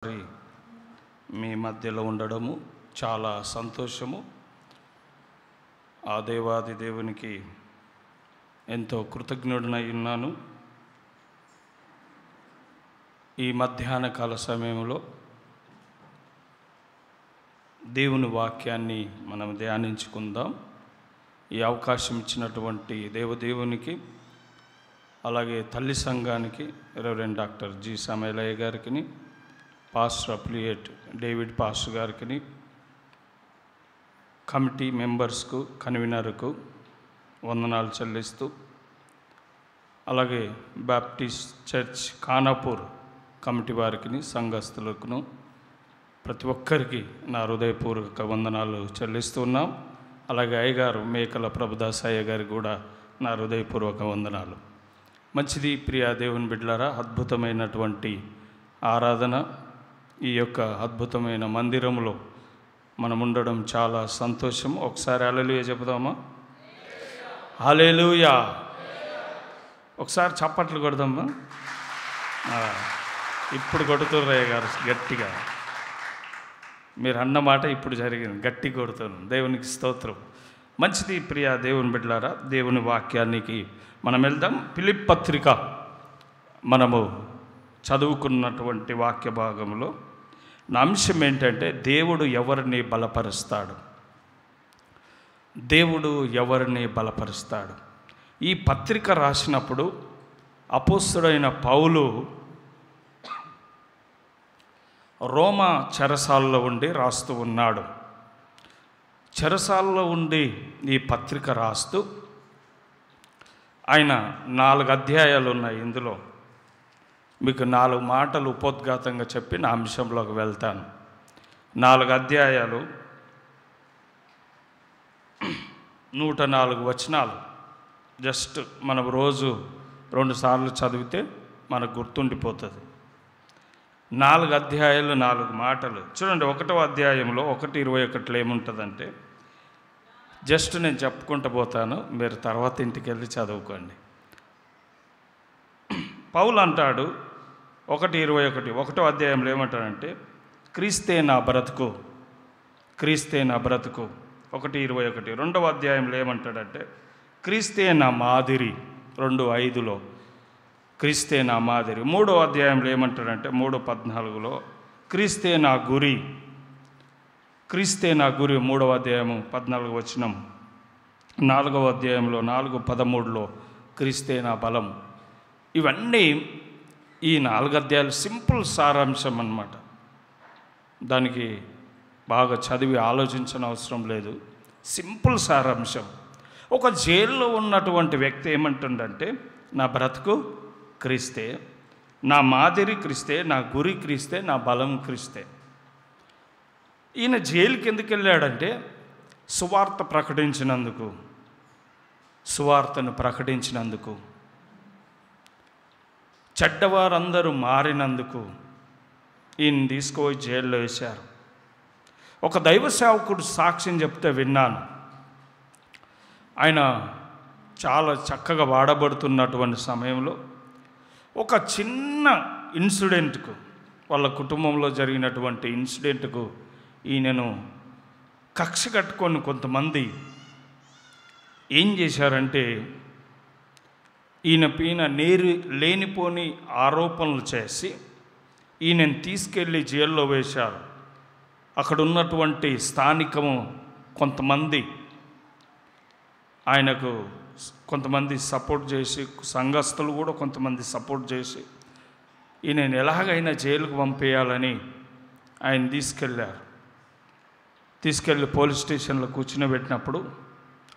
మరి మీ మధ్యలో ఉండడము చాలా సంతోషము. ఆ దేవాది దేవునికి ఎంతో కృతజ్ఞుడినై ఉన్నాను. ఈ మధ్యాహ్న కాల సమయంలో దేవుని వాక్యాన్ని మనం ధ్యానించుకుందాం. ఈ అవకాశం ఇచ్చినటువంటి దేవునికి, అలాగే తల్లి సంఘానికి, రెవరెండ్ డాక్టర్ జి సమయలయ్య గారికి, పాస్టర్ అప్లియేట్ డేవిడ్ పాస్టర్ గారికి, కమిటీ మెంబర్స్కు, కన్వీనర్కు వందనాలు చెల్లిస్తూ, అలాగే బాప్టిస్ట్ చర్చ్ ఖానాపూర్ కమిటీ వారికి, సంఘస్థులకును ప్రతి ఒక్కరికి నా హృదయపూర్వక వందనాలు చెల్లిస్తున్నాం. అలాగే అయ్యగారు మేకల ప్రభుదాస్ అయ్య గారికి కూడా నా హృదయపూర్వక వందనాలు. మంచిది ప్రియా దేవుని బిడ్డలారా, అద్భుతమైనటువంటి ఆరాధన, ఈ యొక్క అద్భుతమైన మందిరంలో మనం ఉండడం చాలా సంతోషం. ఒకసారి హల్లెలూయా చెబుదామా? హల్లెలూయా. ఒకసారి చప్పట్లు కొడదామా? ఇప్పుడు కొడుతుర్రయ్య గారు గట్టిగా. మీరు అన్నమాట ఇప్పుడు జరిగింది, గట్టి కొడుతున్నాను. దేవునికి స్తోత్రం. మంచిది ప్రియా దేవుని బిడ్డలారా, దేవుని వాక్యానికి మనం వెళ్దాం. ఫిలిప్పీ పత్రిక మనము చదువుకున్నటువంటి వాక్య భాగంలో నా అంశం ఏంటంటే, దేవుడు ఎవరిని బలపరుస్తాడు, దేవుడు ఎవరిని బలపరుస్తాడు. ఈ పత్రిక రాసినప్పుడు అపోస్తలుడైన పౌలు రోమా చెరసాలలో ఉండి రాస్తూ ఉన్నాడు. చెరసాలలో ఉండి ఈ పత్రిక రాస్తూ ఆయన 4 అధ్యాయాలు ఉన్నాయి. ఇందులో మీకు 4 మాటలు ఉపోద్ఘాతంగా చెప్పి నా అంశంలోకి వెళ్తాను. 4 అధ్యాయాలు, 104 వచనాలు. జస్ట్ మనం రోజు 2 సార్లు చదివితే మనకు గుర్తుండిపోతుంది. 4 అధ్యాయాలు, 4 మాటలు. చూడండి, 1వ అధ్యాయంలో 1:21 ఏముంటుందంటే, జస్ట్ నేను చెప్పుకుంటూ పోతాను, మీరు తర్వాత ఇంటికి వెళ్ళి చదువుకోండి. పౌలు అంటాడు 1:21, 1వ అధ్యాయంలో ఏమంటాడంటే, క్రీస్తే నా బ్రతుకు, క్రీస్తే నా బ్రతుకు. 1:21. 2వ అధ్యాయంలో ఏమంటాడంటే, క్రీస్తే నా మాదిరి. 2:5లో క్రీస్తే నా మాదిరి. 3వ అధ్యాయంలో ఏమంటాడంటే, 3:14లో క్రీస్తే నా గురి, క్రీస్తే నా గురి. 3వ అధ్యాయము 14వ వచనం. 4వ అధ్యాయంలో 4:13లో క్రీస్తే నా బలం. ఇవన్నీ ఈ 4 అధ్యాయాలు సింపుల్ సారాంశం అన్నమాట. దానికి బాగా చదివి ఆలోచించిన అవసరం లేదు, సింపుల్ సారాంశం. ఒక జైల్లో ఉన్నటువంటి వ్యక్తి ఏమంటుండంటే, నా బ్రతుకు క్రీస్తే, నా మాదిరి క్రీస్తే, నా గురి క్రీస్తే, నా బలం క్రీస్తే. ఈయన జైలుకి ఎందుకు వెళ్ళాడంటే, సువార్త ప్రకటించినందుకు, సువార్తను ప్రకటించినందుకు, చెడ్డవారందరూ మారినందుకు ఈయన తీసుకుపోయి జైల్లో వేశారు. ఒక దైవ సేవకుడు సాక్ష్యం చెప్తే విన్నాను. ఆయన చాలా చక్కగా వాడబడుతున్నటువంటి సమయంలో ఒక చిన్న ఇన్సిడెంట్కు, వాళ్ళ కుటుంబంలో జరిగినటువంటి ఇన్సిడెంట్కు ఈయనను కక్ష కట్టుకొని కొంతమంది ఏం చేశారంటే, ఈయన పైన లేనిపోని ఆరోపణలు చేసి ఈయనను తీసుకెళ్ళి జైల్లో వేశారు. అక్కడ ఉన్నటువంటి స్థానికము కొంతమంది ఆయనకు కొంతమంది సపోర్ట్ చేసి, సంఘస్థులు కూడా కొంతమంది సపోర్ట్ చేసి ఈయనను ఎలాగైనా జైలుకు పంపేయాలని ఆయన తీసుకెళ్ళి పోలీస్ స్టేషన్లో కూర్చునబెట్టినప్పుడు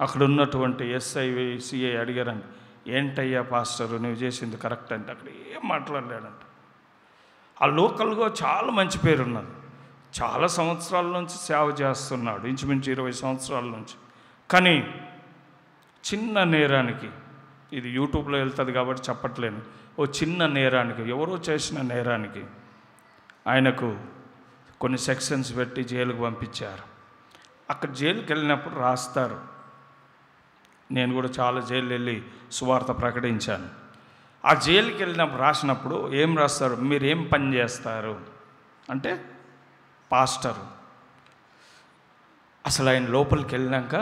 అక్కడ ఉన్నటువంటి ఎస్ఐ సిఐ అడిగారంట, ఏంటయ్యా పాస్టర్ నువ్వు చేసింది కరెక్ట్ అంటే. అక్కడ ఏం మాట్లాడలేడంట. ఆ లోకల్గా చాలా మంచి పేరున్నది, చాలా సంవత్సరాల నుంచి సేవ చేస్తున్నాడు, ఇంచుమించు 20 సంవత్సరాల నుంచి. కానీ చిన్న నేరానికి, ఇది యూట్యూబ్లో వెళ్తుంది కాబట్టి చెప్పట్లేను, ఓ చిన్న నేరానికి, ఎవరో చేసిన నేరానికి ఆయనకు కొన్ని సెక్షన్స్ పెట్టి జైలుకు పంపించారు. అక్కడ జైలుకి వెళ్ళినప్పుడు రాస్తారు, నేను కూడా చాలా జైలు వెళ్ళి సువార్త ప్రకటించాను. ఆ జైలుకి వెళ్ళినప్పుడు రాసినప్పుడు ఏం రాస్తారు, మీరేం పని చేస్తారు, అంటే పాస్టరు. అసలు ఆయన లోపలికి వెళ్ళినాక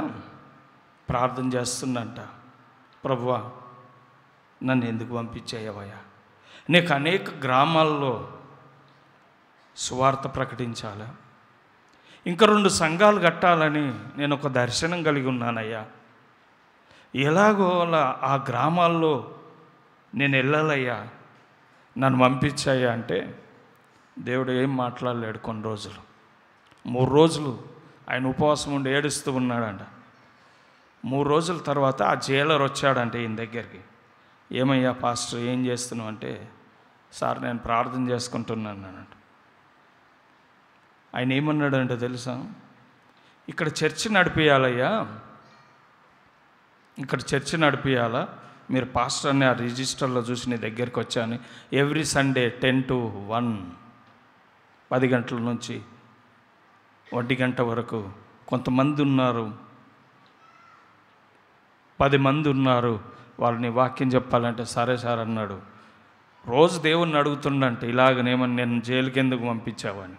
ప్రార్థన చేస్తుందంట, ప్రభువా నన్ను ఎందుకు పంపించేయవయ్యా, నీకు అనేక గ్రామాల్లో సువార్త ప్రకటించాలా, ఇంకా 2 సంఘాలు కట్టాలని నేను ఒక దర్శనం కలిగి ఉన్నానయ్యా, ఎలాగో అలా ఆ గ్రామాల్లో నేను వెళ్ళాలయ్యా, నన్ను పంపించాయా అంటే దేవుడు ఏం మాట్లాడలేడు. కొన్ని రోజులు 3 రోజులు ఆయన ఉపవాసం ఉండి ఏడుస్తూ ఉన్నాడంట. 3 రోజుల తర్వాత ఆ జైలర్ వచ్చాడంటే ఈయన దగ్గరికి. ఏమయ్యా పాస్టర్ ఏం చేస్తున్నావు అంటే, సార్ నేను ప్రార్థన చేసుకుంటున్నాను అన్నట్టు. ఆయన ఏమన్నాడంటే తెలుసా, ఇక్కడ చర్చి నడిపియాలయ్యా, ఇక్కడ చర్చి నడిపియాలా, మీరు పాస్టర్ని ఆ రిజిస్టర్లో చూసి నీ దగ్గరికి వచ్చాను. ఎవ్రీ సండే 10 to 1, 10 గంటల నుంచి 1 గంట వరకు కొంతమంది ఉన్నారు, 10 మంది ఉన్నారు, వాళ్ళని వాక్యం చెప్పాలంటే సరే సార్ అన్నాడు. రోజు దేవుణ్ణి అడుగుతుండంటే ఇలాగనేమని నేను జైలుకి ఎందుకు పంపించావని.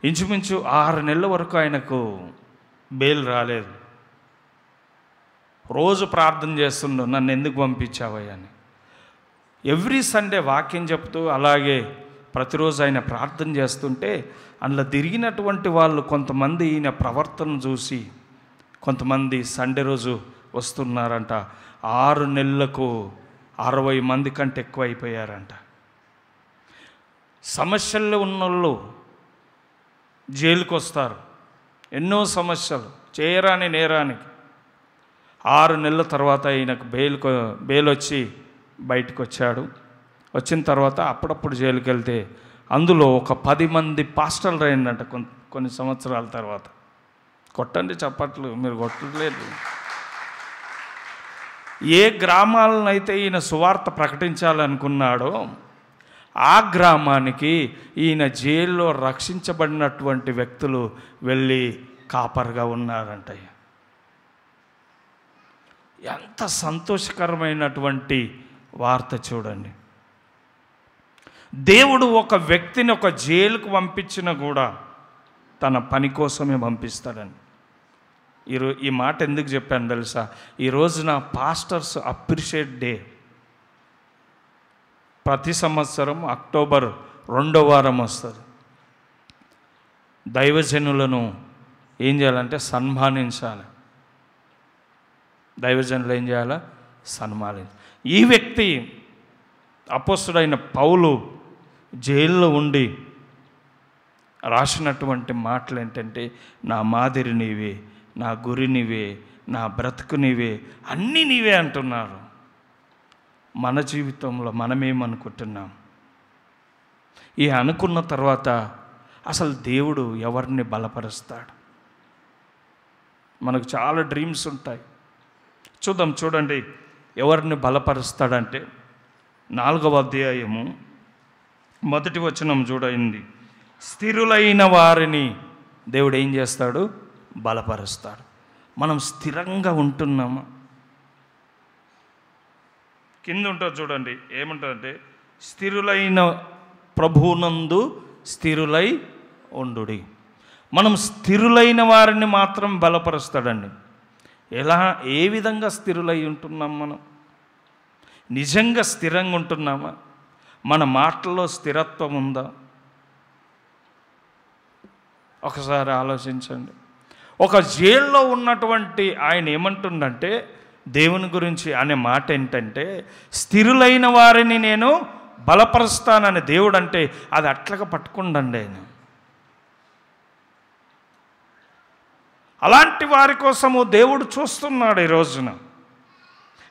ఇంచుమించు 6 నెలల వరకు ఆయనకు బెయిల్ రాలేదు. రోజు ప్రార్థన చేస్తుండు, నన్ను ఎందుకు పంపించావయ్యా అని. ఎవ్రీ సండే వాక్యం చెప్తూ అలాగే ప్రతిరోజు ఆయన ప్రార్థన చేస్తుంటే అందులో తిరిగినటువంటి వాళ్ళు కొంతమంది ఈయన ప్రవర్తన చూసి కొంతమంది సండే రోజు వస్తున్నారంట. 6 నెలలకు 60 మంది కంటే ఎక్కువ అయిపోయారంట. సమస్యల్లో ఉన్నోళ్ళు జైలుకి వస్తారు, ఎన్నో సమస్యలు చేయరాని నేరానికి. 6 నెలల తర్వాత ఈయనకు బెయిల్ వచ్చి బయటకు వచ్చాడు. వచ్చిన తర్వాత అప్పుడప్పుడు జైలుకి వెళ్తే అందులో ఒక 10 మంది పాస్టర్లు అయిందంట కొన్ని సంవత్సరాల తర్వాత. కొట్టండి చప్పట్లు, మీరు కొట్టలేదు. ఏ గ్రామాలనైతే ఈయన సువార్త ప్రకటించాలనుకున్నాడో ఆ గ్రామానికి ఈయన జైల్లో రక్షించబడినటువంటి వ్యక్తులు వెళ్ళి కాపర్గా ఉన్నారంట. ఎంత సంతోషకరమైనటువంటి వార్త చూడండి. దేవుడు ఒక వ్యక్తిని ఒక జైలుకు పంపించినా కూడా తన పని కోసమే పంపిస్తాడని. ఈ మాట ఎందుకు చెప్పాను తెలుసా, ఈ రోజున పాస్టర్స్ అప్రిషియేట్ డే ప్రతి సంవత్సరం అక్టోబర్ 2వ వారం వస్తుంది. దైవజనులను ఏం చేయాలంటే సన్మానించాలి. దైవజనులు ఏం చేయాలా, సన్మానించాలి. ఈ వ్యక్తి అపోస్తుడైన పౌలు జైల్లో ఉండి రాసినటువంటి మాటలు ఏంటంటే, నా మాదిరి నీవే, నా గురి నీవే, నా బ్రతుకు నీవే, అన్నీ నీవే అంటున్నారు. మన జీవితంలో మనమేమనుకుంటున్నాం? ఈ అనుకున్న తర్వాత అసలు దేవుడు ఎవరిని బలపరుస్తాడు? మనకు చాలా డ్రీమ్స్ ఉంటాయి. చూడండి ఎవరిని బలపరుస్తాడంటే 4వ అధ్యాయము 1వ వచనం చూడండి. స్థిరులైన వారిని దేవుడు ఏం చేస్తాడు? బలపరుస్తాడు. మనం స్థిరంగా ఉంటున్నామా? కింద ఉంటుంది చూడండి, ఏముంటుందంటే స్థిరులైన ప్రభువునందు స్థిరులై ఉండుడి. మనం స్థిరులైన వారిని మాత్రం బలపరుస్తాడండి. ఏ విధంగా స్థిరులై ఉంటున్నాం? మనం నిజంగా స్థిరంగా ఉంటున్నామా? మన మాటల్లో స్థిరత్వం ఉందా? ఒకసారి ఆలోచించండి. ఒక జైల్లో ఉన్నటువంటి ఆయన ఏమంటుండంటే దేవుని గురించి అనే మాట ఏంటంటే, స్థిరులైన వారిని నేను బలపరుస్తానని దేవుడు అంటే అది అట్లాగా పట్టుకుండండి. ఆయన అలాంటి వారి కోసము దేవుడు చూస్తున్నాడు. ఈ రోజున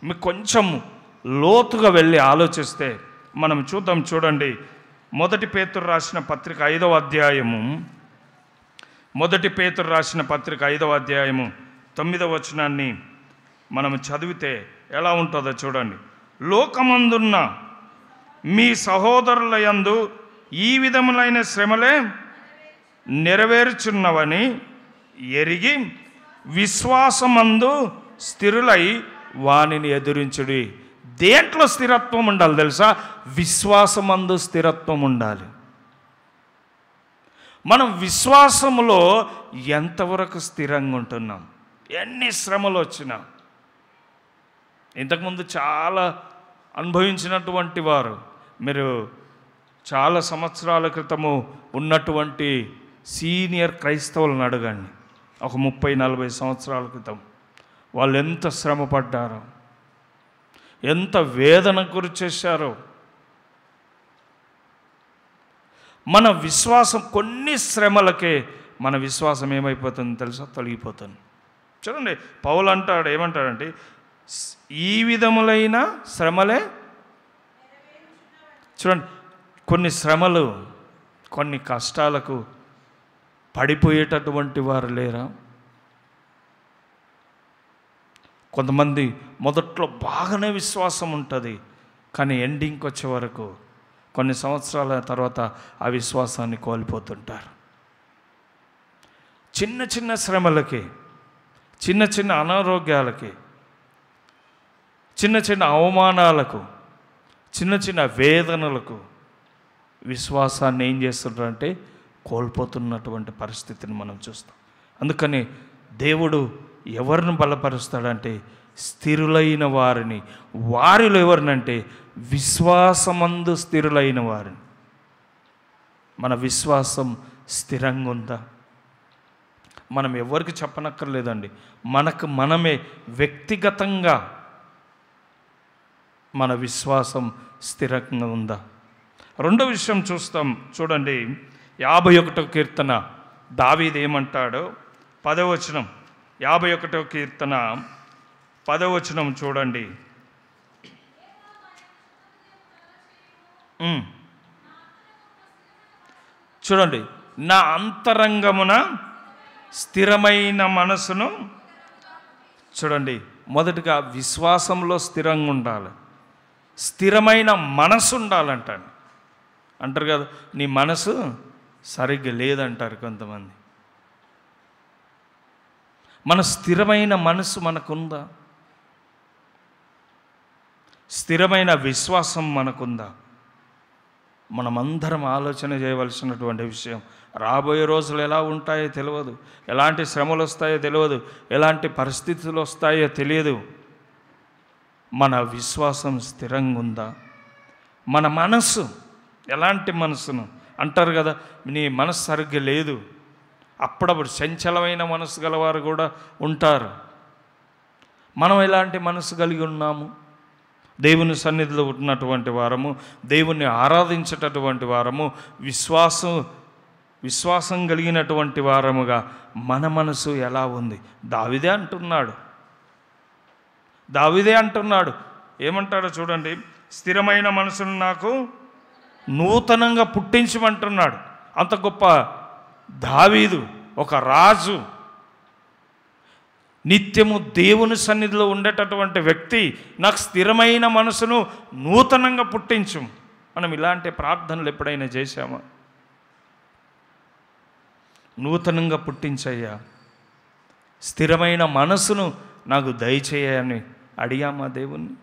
మీకు కొంచెం లోతుగా వెళ్ళి ఆలోచిస్తే మనం చూడండి. 1 పేతురు రాసిన పత్రిక 5వ అధ్యాయము 1 పేతురు రాసిన పత్రిక 5వ అధ్యాయము 9వ వచనాన్ని మనం చదివితే ఎలా ఉంటుందో చూడండి. లోకమందున్న మీ సహోదరుల యందు ఈ విధములైన శ్రమలే నెరవేర్చున్నవని ఎరిగి విశ్వాసమందు స్థిరులై వానిని ఎదురించుడి. దేంట్లో స్థిరత్వం ఉండాలి తెలుసా? విశ్వాసమందు స్థిరత్వం ఉండాలి. మనం విశ్వాసములో ఎంతవరకు స్థిరంగా ఉంటున్నాం? ఎన్ని శ్రమలు వచ్చినా, ఇంతకుముందు చాలా అనుభవించినటువంటి వారు, మీరు చాలా సంవత్సరాల క్రితము ఉన్నటువంటి సీనియర్ క్రైస్తవులను అడగండి, ఒక 30-40 సంవత్సరాల క్రితం వాళ్ళు ఎంత శ్రమ పడ్డారో, ఎంత వేదన గురి చేశారో. మన విశ్వాసం కొన్ని శ్రమలకే మన విశ్వాసం ఏమైపోతుంది తెలుసా? తొలగిపోతుంది. చూడండి, పౌలు అంటాడు, ఏమంటాడంటే ఈ విధములైన శ్రమలే. చూడండి, కొన్ని శ్రమలు, కొన్ని కష్టాలకు పడిపోయేటటువంటి వారు లేరా? కొంతమంది మొదట్లో బాగానే విశ్వాసం ఉంటుంది, కానీ ఎండింగ్కి వచ్చే వరకు కొన్ని సంవత్సరాల తర్వాత ఆ విశ్వాసాన్ని కోల్పోతుంటారు. చిన్న చిన్న శ్రమలకి, చిన్న చిన్న అనారోగ్యాలకి, చిన్న చిన్న అవమానాలకు, చిన్న చిన్న వేదనలకు విశ్వాసాన్ని ఏం చేస్తుంటారంటే కోల్పోతున్నటువంటి పరిస్థితిని మనం చూస్తాం. అందుకని దేవుడు ఎవరిని బలపరుస్తాడంటే స్థిరులైన వారిని. వారిలో ఎవరినంటే విశ్వాసమందు స్థిరులైన వారిని. మన విశ్వాసం స్థిరంగా ఉందా? మనం ఎవరికి చెప్పనక్కర్లేదండి, మనకు మనమే వ్యక్తిగతంగా మన విశ్వాసం స్థిరంగా ఉందా? రెండో విషయం చూస్తాం, చూడండి. 51వ కీర్తన దావీదు ఏమంటాడో 10వ వచనం. 51వ కీర్తన 10వ వచనం చూడండి. చూడండి, నా అంతరంగమున స్థిరమైన మనసును. చూడండి, మొదటిగా విశ్వాసంలో స్థిరంగా ఉండాలి, స్థిరమైన మనసు ఉండాలంటాను. అంటారు కదా, నీ మనసు సరిగ్గా లేదంటారు కొంతమంది. మన స్థిరమైన మనసు మనకుందా? స్థిరమైన విశ్వాసం మనకుందా? మనమందరం ఆలోచన చేయవలసినటువంటి విషయం. రాబోయే రోజులు ఎలా ఉంటాయో తెలియదు, ఎలాంటి శ్రమలు వస్తాయో తెలియదు, ఎలాంటి పరిస్థితులు వస్తాయో తెలియదు. మన విశ్వాసం స్థిరంగా ఉందా? మన మనసు ఎలాంటి మనసును అంటారు కదా, నీ మనసు సరిగ్గా లేదు. అప్పుడప్పుడు చంచలమైన మనసు గలవారు కూడా ఉంటారు. మనం ఎలాంటి మనసు కలిగి ఉన్నాము? దేవుని సన్నిధిలో ఉన్నటువంటి వారము, దేవుణ్ణి ఆరాధించేటటువంటి వారము, విశ్వాసం కలిగినటువంటి వారముగా మన మనసు ఎలా ఉంది? దావీదే అంటున్నాడు. ఏమంటాడో చూడండి, స్థిరమైన మనసును నాకు నూతనంగా పుట్టించమంటున్నాడు. అంత గొప్ప దావీదు, ఒక రాజు, నిత్యము దేవుని సన్నిధిలో ఉండేటటువంటి వ్యక్తి, నాకు స్థిరమైన మనసును నూతనంగా పుట్టించు. మనం ఇలాంటి ప్రార్థనలు ఎప్పుడైనా చేశామా? నూతనంగా పుట్టించయ్యా, స్థిరమైన మనసును నాకు దయచేయని అడిగామా దేవుణ్ణి?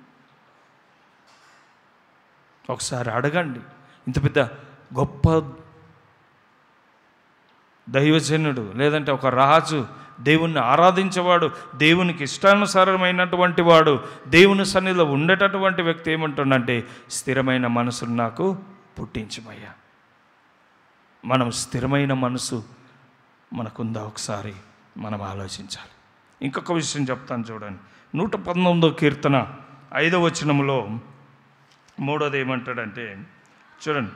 ఒకసారి అడగండి. ఇంత పెద్ద గొప్ప దైవజనుడు, లేదంటే ఒక రాజు, దేవుణ్ణి ఆరాధించేవాడు, దేవునికి ఇష్టానుసారమైనటువంటి వాడు, దేవుని సన్నిధిలో ఉండేటటువంటి వ్యక్తి ఏమంటుండంటే స్థిరమైన మనసును నాకు పుట్టించమయ్యా. మనం స్థిరమైన మనసు మనకుందా? ఒకసారి మనం ఆలోచించాలి. ఇంకొక విషయం చెప్తాను చూడండి. 119వ కీర్తన 5వ వచనంలో 3వది ఏమంటాడంటే చూడండి,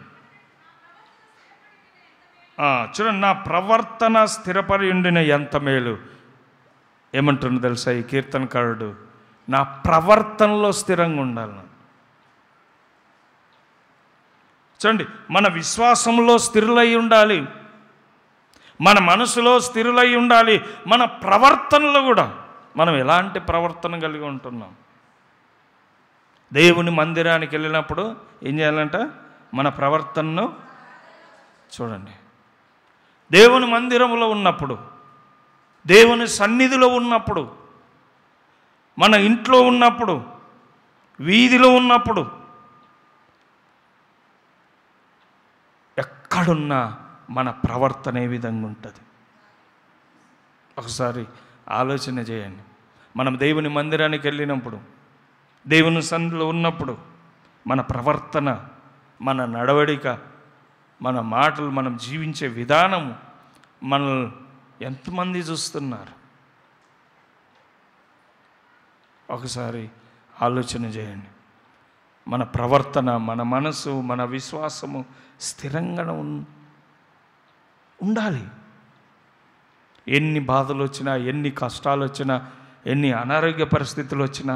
నా ప్రవర్తన స్థిరపడి ఉండిన ఎంత మేలు. ఏమంటున్నా తెలుసా ఈ కీర్తనకారుడు? నా ప్రవర్తనలో స్థిరంగా ఉండాలి. చూడండి, మన విశ్వాసంలో స్థిరులై ఉండాలి, మన మనసులో స్థిరులై ఉండాలి, మన ప్రవర్తనలో కూడా మనం ఎలాంటి ప్రవర్తన కలిగి ఉంటున్నాం. దేవుని మందిరానికి వెళ్ళినప్పుడు ఏం చేయాలంట? మన ప్రవర్తనను చూడండి. దేవుని మందిరంలో ఉన్నప్పుడు, దేవుని సన్నిధిలో ఉన్నప్పుడు, మన ఇంట్లో ఉన్నప్పుడు, వీధిలో ఉన్నప్పుడు, ఎక్కడున్నా మన ప్రవర్తన ఏ విధంగా ఉంటుంది ఒకసారి ఆలోచన చేయండి. మనం దేవుని మందిరానికి వెళ్ళినప్పుడు, దేవుని సన్నిధిలో ఉన్నప్పుడు మన ప్రవర్తన, మన నడవడిక, మన మాటలు, మనం జీవించే విధానము మనల్ని ఎంతమంది చూస్తున్నారు ఒకసారి ఆలోచన చేయండి. మన ప్రవర్తన, మన మనసు, మన విశ్వాసము స్థిరంగా ఉండాలి. ఎన్ని బాధలు వచ్చినా, ఎన్ని కష్టాలు వచ్చినా, ఎన్ని అనారోగ్య పరిస్థితులు వచ్చినా,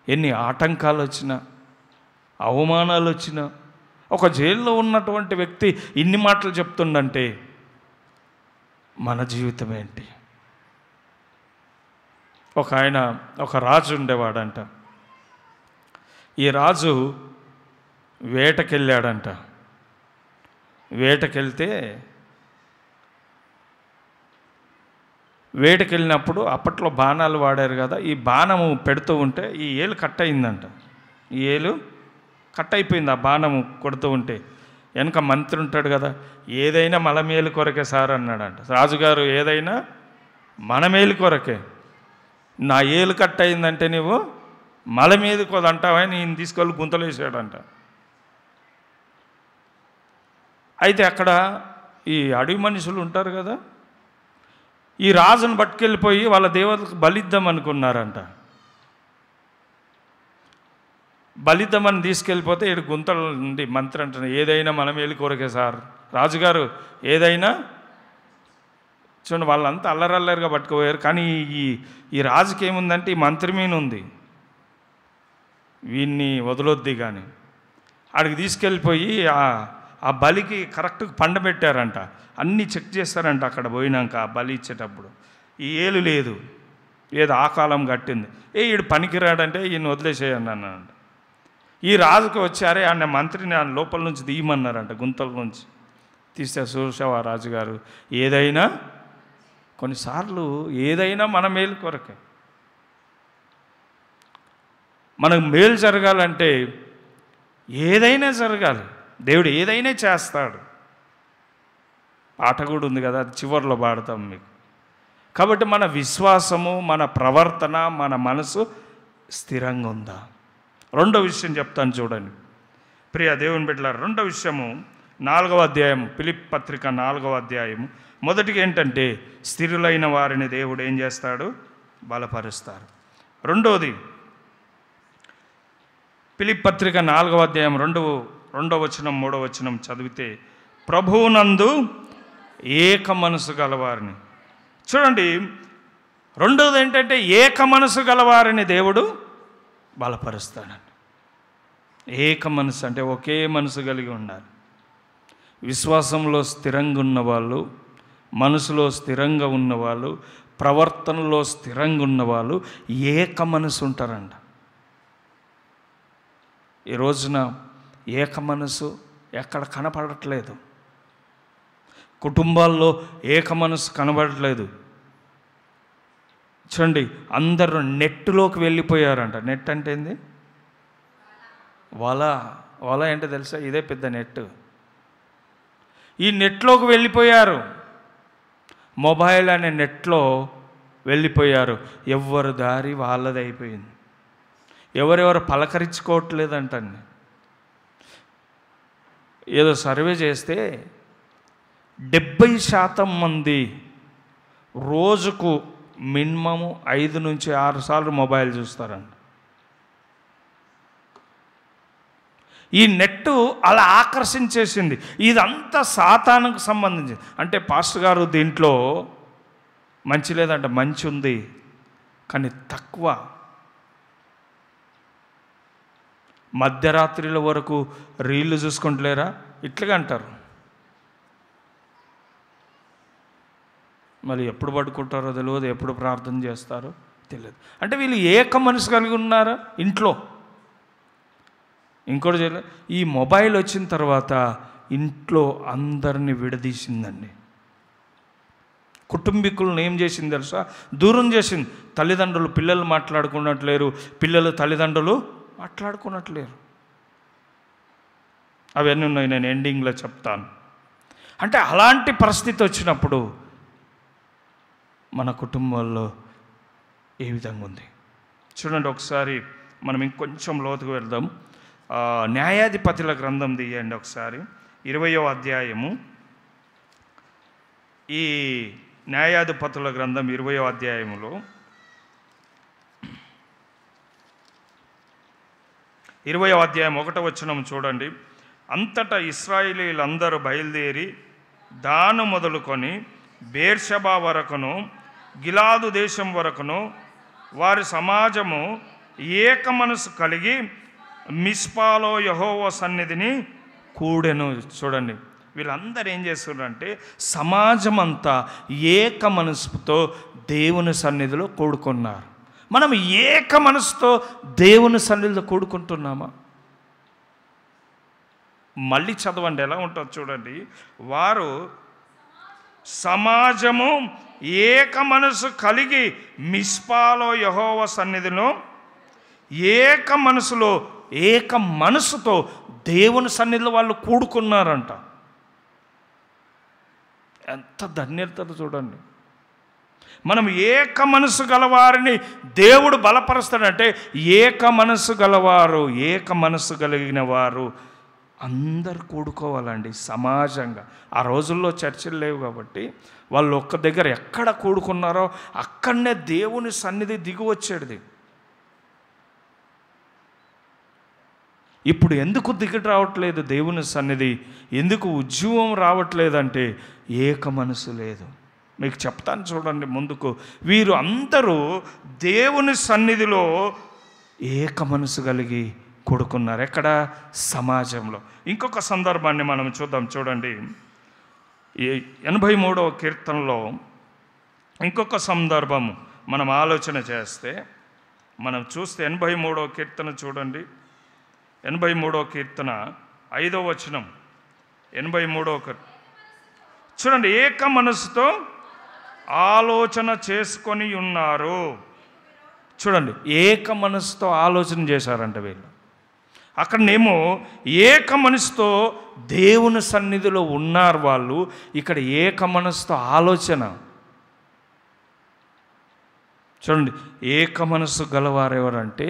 ఎన్ని ఆటంకాలు వచ్చినా, అవమానాలు వచ్చినా, ఒక జైల్లో ఉన్నటువంటి వ్యక్తి ఇన్ని మాటలు చెప్తుండంటే మన జీవితం ఏంటి? ఒక రాజు ఉండేవాడంట. ఈ రాజు వేటకెళ్ళాడంట. వేటకెళ్ళినప్పుడు అప్పట్లో బాణాలు వాడారు కదా, ఈ బాణము పెడుతూ ఉంటే ఈ ఏలు కట్ అయిందంట. ఈ ఏలు కట్ అయిపోయింది. ఆ బాణము కొడుతూ ఉంటే వెనక మంత్రి ఉంటాడు కదా, ఏదైనా మన మేలు కొరకే సార్ అన్నాడంట. రాజుగారు, ఏదైనా మన మేలు కొరకే, నా ఏలు కట్ అయిందంటే నువ్వు మల మీద కొదంటావా, నేను తీసుకెళ్ళి గుంతలు వేసాడంట. అయితే అక్కడ ఈ అడవి మనుషులు ఉంటారు కదా, ఈ రాజును పట్టుకెళ్ళిపోయి వాళ్ళ దేవతలకు బలిద్దాం అనుకున్నారంట. బలిద్దామని తీసుకెళ్ళిపోతే ఈడు గుంతల నుండి మంత్రి అంటున్నాడు, ఏదైనా మన మేలు కొరకే సార్. రాజుగారు, ఏదైనా చూడండి, వాళ్ళంతా అల్లరల్లరిగా పట్టుకుపోయారు. కానీ ఈ రాజుకి ఏముందంటే ఈ మంత్రి మీద ఉంది, వీన్ని వదలొద్ది. కానీ ఆడికి తీసుకెళ్ళిపోయి ఆ బలికి కరెక్ట్గా పండబెట్టారంట. అన్నీ చెక్ చేస్తారంట అక్కడ పోయినాక. ఆ బలి ఇచ్చేటప్పుడు ఈ ఏలు లేదు, ఏదో ఆకాలం కట్టింది. ఈడు పనికిరాడంటే ఈయన వదిలేసేయండి అన్నారంట. ఈ రాజుకు వచ్చారే ఆయన మంత్రిని ఆయన లోపల నుంచి తీయమన్నారంట, గుంతల నుంచి తీస్తే. చూసావా రాజుగారు, ఏదైనా కొన్నిసార్లు ఏదైనా మన మేలు కొరకే. మనకు మేలు జరగాలంటే ఏదైనా జరగాలి. దేవుడు ఏదైనా చేస్తాడు. పాట కూడా ఉంది కదా, అది చివరిలో పాడతాం మీకు. కాబట్టి మన విశ్వాసము, మన ప్రవర్తన, మన మనసు స్థిరంగా ఉందా? రెండో విషయం చెప్తాను చూడండి ప్రియ దేవుని బిడ్డలారా. రెండో విషయము 4వ అధ్యాయం, ఫిలిప్పీ పత్రిక 4వ అధ్యాయం. మొదటిగా ఏంటంటే, స్థిరులైన వారిని దేవుడు ఏం చేస్తాడు? బలపరుస్తారు. రెండోది, ఫిలిప్పీ పత్రిక 4వ అధ్యాయం 2వ వచనం 3వ వచనం చదివితే, ప్రభువునందు ఏక మనసు గలవారిని. చూడండి, రెండోది ఏంటంటే, ఏక మనసు గలవారిని దేవుడు బలపరుస్తాడండి. ఏక మనసు అంటే ఒకే మనసు కలిగి ఉండాలి. విశ్వాసంలో స్థిరంగా ఉన్నవాళ్ళు, మనసులో స్థిరంగా ఉన్నవాళ్ళు, ప్రవర్తనలో స్థిరంగా ఉన్నవాళ్ళు ఏక మనసు ఉంటారంట. ఈ రోజున ఏక మనసు ఎక్కడ కనపడట్లేదు. కుటుంబాల్లో ఏక మనసు కనబడట్లేదు. చూడండి, అందరూ నెట్లోకి వెళ్ళిపోయారంట. నెట్ అంటే ఏంది? వల అంటే తెలుసా? ఇదే పెద్ద నెట్. ఈ నెట్లోకి వెళ్ళిపోయారు. మొబైల్ అనే నెట్లో వెళ్ళిపోయారు. ఎవరి దారి వాళ్ళది అయిపోయింది. ఎవరెవరు పలకరించుకోవట్లేదంటండి. ఏదో సర్వే చేస్తే 70% మంది రోజుకు మినిమము 5 నుంచి 6 సార్లు మొబైల్ చూస్తారండి. ఈ నెట్టు అలా ఆకర్షించేసింది. ఇదంతా సాతానుకు సంబంధించింది. అంటే పాస్టర్ గారు, దీంట్లో మంచి లేదంట. మంచి ఉంది కానీ తక్కువ. మధ్యరాత్రిల వరకు రీళ్లు చూసుకుంటలేరా? ఇట్లాగా అంటారు. మళ్ళీ ఎప్పుడు పడుకుంటారో తెలియదు, ఎప్పుడు ప్రార్థన చేస్తారో తెలియదు. అంటే వీళ్ళు ఏక మనసు కలిగి ఉన్నారా ఇంట్లో? ఇంకోటి చేయలేదు. ఈ మొబైల్ వచ్చిన తర్వాత ఇంట్లో అందరినీ విడదీసిందండి. కుటుంబీకులను ఏం చేసింది తెలుసా? దూరం చేసింది. తల్లిదండ్రులు పిల్లలు మాట్లాడుకున్నట్లేరు, పిల్లలు తల్లిదండ్రులు మాట్లాడుకున్నట్లేరు. అవన్నీ ఉన్నాయి, నేను ఎండింగ్లో చెప్తాను. అంటే అలాంటి పరిస్థితి వచ్చినప్పుడు మన కుటుంబాల్లో ఏ విధంగా ఉంది చూడండి. ఒకసారి మనం ఇంకొంచెం లోతుకు వెళ్దాం. న్యాయాధిపతుల గ్రంథం తీయండి ఒకసారి, 20వ అధ్యాయము. ఈ న్యాయాధిపతుల గ్రంథం 20వ అధ్యాయములో 20వ అధ్యాయం 1వ వచనం చూడండి. అంతటా ఇశ్రాయేలీయులందరూ బయలుదేరి దాను మొదలుకొని బేర్షెబా వరకును గిలాదు దేశం వరకును వారి సమాజము ఏక మనసు కలిగి మిస్పాలో యెహోవా సన్నిధిని కూడెను. చూడండి, వీళ్ళందరూ ఏం చేస్తున్నారంటే సమాజం అంతా ఏక మనసుతో దేవుని సన్నిధిలో కూడుకున్నారు. మనం ఏక మనసుతో దేవుని సన్నిధిలో కూడుకుంటున్నామా? మళ్ళీ చదవండి, ఎలా ఉంటుందో చూడండి. వారు సమాజము ఏక మనసు కలిగి మిస్పాలో యెహోవా సన్నిధిలో ఏక మనసుతో దేవుని సన్నిధిలో వాళ్ళు కూడుకున్నారంట. ఎంత ధన్యత చూడండి. మనం ఏక మనసు గలవారిని దేవుడు బలపరుస్తాడంటే ఏక మనసు గలవారు, ఏక మనసు కలిగిన వారు అందరు కూడుకోవాలండి సమాజంగా. ఆ రోజుల్లో చర్చలు లేవు కాబట్టి వాళ్ళు ఒక్క దగ్గర ఎక్కడ కూడుకున్నారో అక్కడనే దేవుని సన్నిధి దిగి వచ్చేది. ఇప్పుడు ఎందుకు దిగి రావట్లేదు దేవుని సన్నిధి, ఎందుకు ఉద్యమం రావట్లేదంటే ఏక మనసు లేదు. మీకు చెప్తాను చూడండి ముందుకు. వీరు అందరూ దేవుని సన్నిధిలో ఏక మనసు కలిగి కూడుకున్నారు. ఎక్కడ? సమాజంలో. ఇంకొక సందర్భాన్ని మనం చూద్దాం చూడండి. 83వ కీర్తనలో ఇంకొక సందర్భము మనం ఆలోచన చేస్తే, మనం చూస్తే 83వ కీర్తన చూడండి. 83వ కీర్తన 5వ వచనం. 83వ చూడండి. ఏక మనసుతో ఆలోచన చేసుకొని ఉన్నారు. చూడండి, ఏక మనసుతో ఆలోచన చేశారంట వీళ్ళు. అక్కడనేమో ఏక మనసుతో దేవుని సన్నిధిలో ఉన్నారు వాళ్ళు. ఇక్కడ ఏక మనసుతో ఆలోచన. చూడండి, ఏక మనసు గలవారు ఎవరంటే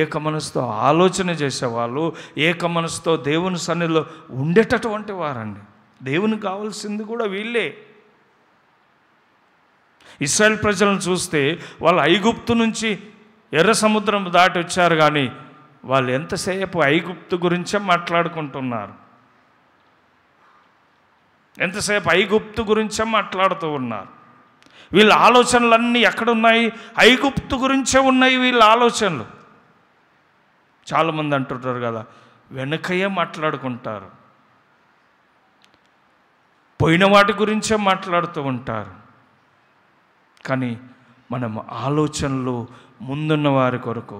ఏక మనసుతో ఆలోచన చేసేవాళ్ళు, ఏక మనసుతో దేవుని సన్నిధిలో ఉండేటటువంటి వారండి. దేవునికి కావాల్సింది కూడా వీళ్ళే. ఇశ్రాయేల్ ప్రజలను చూస్తే వాళ్ళు ఐగుప్తు నుంచి ఎర్ర సముద్రం దాటి వచ్చారు, కానీ వాళ్ళు ఎంతసేపు ఐగుప్తు గురించే మాట్లాడుకుంటున్నారు. ఎంతసేపు ఐగుప్తు గురించే మాట్లాడుతూ ఉన్నారు. వీళ్ళ ఆలోచనలన్నీ ఎక్కడున్నాయి? ఐగుప్తు గురించే ఉన్నాయి వీళ్ళ ఆలోచనలు. చాలామంది అంటుంటారు కదా, వెనకయే మాట్లాడుకుంటారు, పోయిన వాటి గురించే మాట్లాడుతూ ఉంటారు. కానీ మనం ఆలోచనలు ముందున్న వారి కొరకు,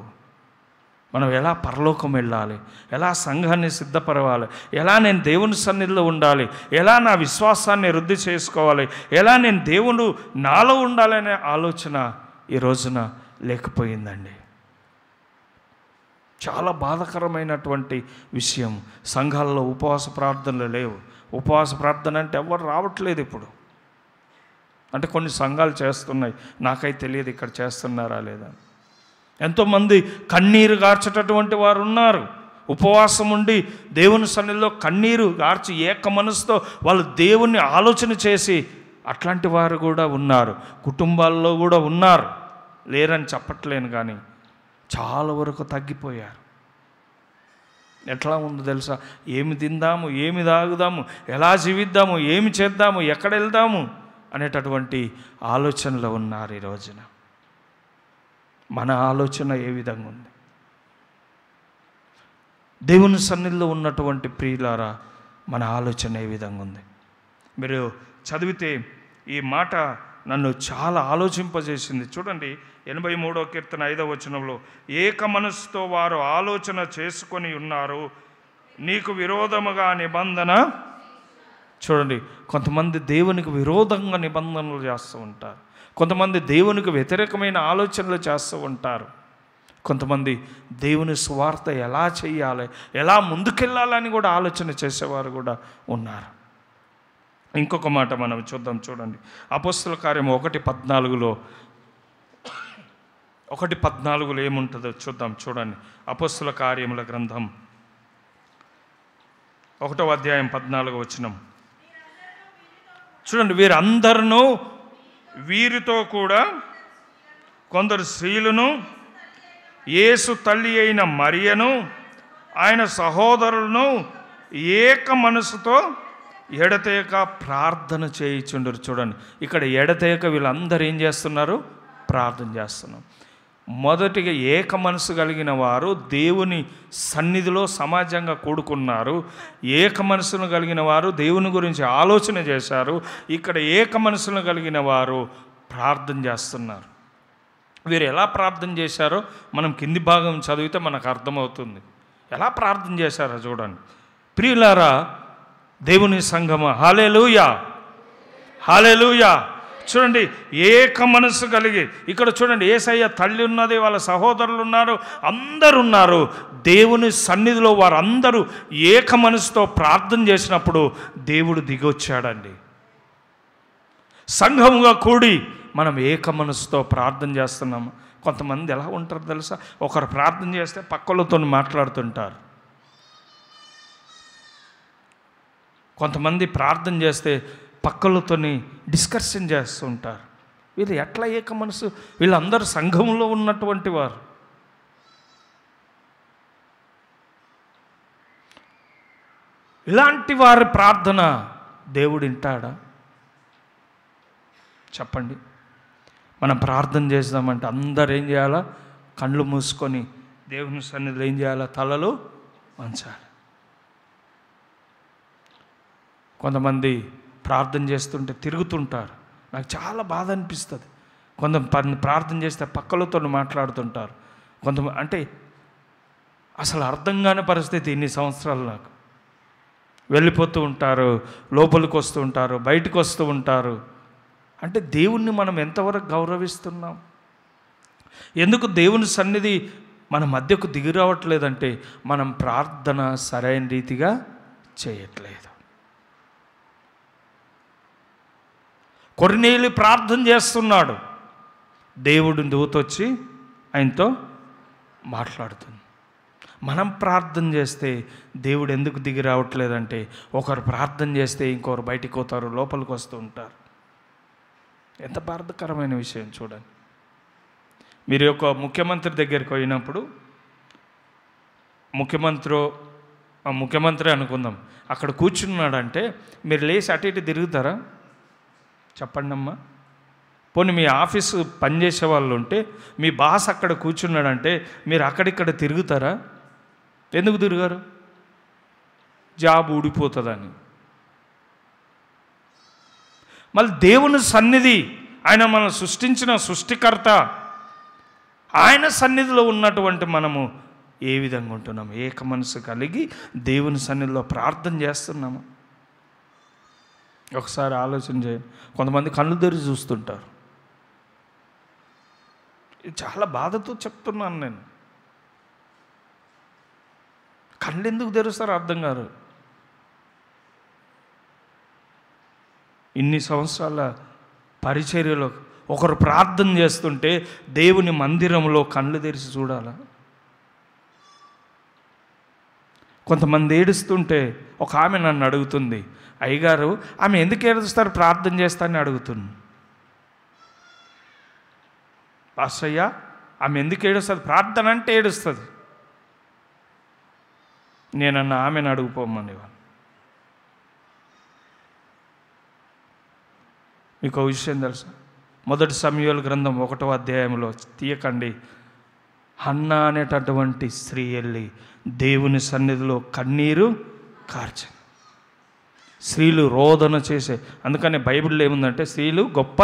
మనం ఎలా పరలోకం వెళ్ళాలి, ఎలా సంఘాన్ని సిద్ధపరవాలి, ఎలా నేను దేవుని సన్నిధిలో ఉండాలి, ఎలా నా విశ్వాసాన్ని వృద్ధి చేసుకోవాలి, ఎలా నేను దేవుడు నాలో ఉండాలనే ఆలోచన ఈ రోజున లేకపోయిందండి. చాలా బాధాకరమైనటువంటి విషయం. సంఘాల్లో ఉపవాస ప్రార్థనలు లేవు. ఉపవాస ప్రార్థన అంటే ఎవరు రావట్లేదు ఇప్పుడు. అంటే కొన్ని సంఘాలు చేస్తున్నాయి, నాకైతే తెలియదు ఇక్కడ చేస్తున్నారా లేదా. ఎంతోమంది కన్నీరు గార్చేటటువంటి వారు ఉన్నారు. ఉపవాసం ఉండి దేవుని సన్నిధిలో కన్నీరు గార్చి ఏక మనసుతో వాళ్ళు దేవుణ్ణి ఆలోచన చేసి అట్లాంటి వారు కూడా ఉన్నారు. కుటుంబాల్లో కూడా ఉన్నారు, లేరని చెప్పట్లేను, కానీ చాలా వరకు తగ్గిపోయారు. ఎట్లా ఉందో తెలుసా? ఏమి తిందాము, ఏమి తాగుదాము, ఎలా జీవిద్దాము, ఏమి చేద్దాము, ఎక్కడ వెళ్దాము అనేటటువంటి ఆలోచనలో ఉన్నారు ఈ రోజున. మన ఆలోచన ఏ విధంగా ఉంది? దేవుని సన్నిధిలో ఉన్నటువంటి ప్రియులారా, మన ఆలోచన ఏ విధంగా ఉంది? మీరు చదివితే ఈ మాట నన్ను చాలా ఆలోచింపజేసింది. చూడండి, 83వ కీర్తన 5వ వచనంలో, ఏక మనసుతో వారు ఆలోచన చేసుకొని ఉన్నారు, నీకు విరోధముగా నిబంధన. చూడండి, కొంతమంది దేవునికి విరోధంగా నిబంధనలు చేస్తూ ఉంటారు, కొంతమంది దేవునికి వ్యతిరేకమైన ఆలోచనలు చేస్తూ ఉంటారు, కొంతమంది దేవుని సువార్త ఎలా చేయాలి, ఎలా ముందుకెళ్ళాలని కూడా ఆలోచన చేసేవారు కూడా ఉన్నారు. ఇంకొక మాట మనం చూద్దాం, చూడండి. అపోస్తల కార్యం 1:14లో 1:14లో ఏముంటుందో చూద్దాం, చూడండి. అపోస్తల కార్యముల గ్రంథం 1వ అధ్యాయం 14వ వచనం చూడండి. వీరందరూ వీరితో కూడా కొందరు స్త్రీలను, యేసు తల్లి అయిన మరియను, ఆయన సహోదరులను ఏక మనసుతో ఎడతెగక ప్రార్థన చేయుచుండరు. చూడండి, ఇక్కడ ఎడతెగక వీళ్ళందరూ ఏం చేస్తున్నారు? ప్రార్థన చేస్తున్నారు. మొదటిగా ఏక మనసు కలిగిన వారు దేవుని సన్నిధిలో సమాజంగా కూడుకున్నారు. ఏక మనసును కలిగిన వారు దేవుని గురించి ఆలోచన చేశారు. ఇక్కడ ఏక మనసును కలిగిన వారు ప్రార్థన చేస్తున్నారు. వీరు ఎలా ప్రార్థన చేశారో మనం కింది భాగం చదివితే మనకు అర్థమవుతుంది. ఎలా ప్రార్థన చేశారో చూడండి. ప్రియులారా, దేవుని సంఘమా, హల్లెలూయా, హల్లెలూయా. చూడండి, ఏక మనసు కలిగి, ఇక్కడ చూడండి, యేసయ్య తల్లి ఉన్నది, వాళ్ళ సహోదరులు ఉన్నారు, అందరు ఉన్నారు. దేవుని సన్నిధిలో వారందరూ ఏక మనసుతో ప్రార్థన చేసినప్పుడు దేవుడు దిగొచ్చాడండి. సంఘముగా కూడి మనం ఏక మనసుతో ప్రార్థన చేస్తున్నాము. కొంతమంది ఎలా ఉంటారు తెలుసా? ఒకరు ప్రార్థన చేస్తే పక్కలతో మాట్లాడుతుంటారు. కొంతమంది ప్రార్థన చేస్తే పక్కలతోని డిస్కషన్ చేస్తుంటారు. వీళ్ళు ఎట్లా ఏక మనసు? వీళ్ళందరూ సంఘంలో ఉన్నటువంటి వారు. ఇలాంటి వారి ప్రార్థన దేవుడు వింటాడా? చెప్పండి. మనం ప్రార్థన చేద్దామంటే అందరు ఏం చేయాలా? కళ్ళు మూసుకొని దేవుని సన్నిధిలో ఏం చేయాలా? తలలు వంచాలి. కొంతమంది ప్రార్థన చేస్తుంటే తిరుగుతుంటారు. నాకు చాలా బాధ అనిపిస్తుంది. కొంతమంది ప్రార్థన చేస్తే పక్కలతో మాట్లాడుతుంటారు. కొంతమంది అంటే అసలు అర్థం కాని పరిస్థితి. ఇన్ని సంవత్సరాలు నాకు వెళ్ళిపోతూ ఉంటారు, లోపలికి వస్తూ ఉంటారు, బయటకు వస్తూ ఉంటారు. అంటే దేవుణ్ణి మనం ఎంతవరకు గౌరవిస్తున్నాం? ఎందుకు దేవుని సన్నిధి మన మధ్యకు దిగి రావట్లేదంటే మనం ప్రార్థన సరైన రీతిగా చేయట్లేదు. కొర్నేలి ప్రార్థన చేస్తున్నాడు, దేవుడు దూత వచ్చి ఆయనతో మాట్లాడుతుంది. మనం ప్రార్థన చేస్తే దేవుడు ఎందుకు దిగి రావట్లేదంటే ఒకరు ప్రార్థన చేస్తే ఇంకొకరు బయటికి పోతారు, లోపలికి వస్తూ ఉంటారు. ఎంత బాధాకరమైన విషయం చూడండి. మీరు ఒక ముఖ్యమంత్రి దగ్గరికి పోయినప్పుడు, ముఖ్యమంత్రి అనుకుందాం, అక్కడ కూర్చున్నాడంటే మీరు లేచి అటు ఇటు తిరుగుతారా? చెప్పండి అమ్మా. పోనీ మీ ఆఫీసు పనిచేసే వాళ్ళు ఉంటే మీ బాస్ అక్కడ కూర్చున్నాడంటే మీరు అక్కడిక్కడ తిరుగుతారా? ఎందుకు తిరిగారు? జాబ్ ఊడిపోతుందని. మళ్ళీ దేవుని సన్నిధి, ఆయన మనం సృష్టించిన సృష్టికర్త, ఆయన సన్నిధిలో ఉన్నటువంటి మనము ఏ విధంగా ఉంటున్నాము? ఏక మనసు కలిగి దేవుని సన్నిధిలో ప్రార్థన చేస్తున్నాము. ఒకసారి ఆలోచన చేయండి. కొంతమంది కళ్ళు తెరిచి చూస్తుంటారు. చాలా బాధతో చెప్తున్నాను నేను. కళ్ళు ఎందుకు తెరుస్తారో అర్థం కాదు. ఇన్ని సంవత్సరాల పరిచర్యలో ఒకరు ప్రార్థన చేస్తుంటే దేవుని మందిరంలో కళ్ళు తెరిచి చూడాలా? కొంతమంది ఏడుస్తుంటే ఒక ఆమె నన్ను అడుగుతుంది, అయ్యగారు ఆమె ఎందుకు ఏడుస్తారు ప్రార్థన చేస్తానని అడుగుతుంది. పాస్టయ్య ఆమె ఎందుకు ఏడుస్తుంది? ప్రార్థన అంటే ఏడుస్తుంది. నేనన్న ఆమెను అడుగుపోమని. మీకు విషయం తెలుసా? మొదటి సమూయేలు గ్రంథం 1వ అధ్యాయంలో తీయకండి. హన్నా అనేటటువంటి స్త్రీ వెళ్ళి దేవుని సన్నిధిలో కన్నీరు కార్చింది. స్త్రీలు రోదన చేసే, అందుకని బైబిల్లో ఏముందంటే స్త్రీలు గొప్ప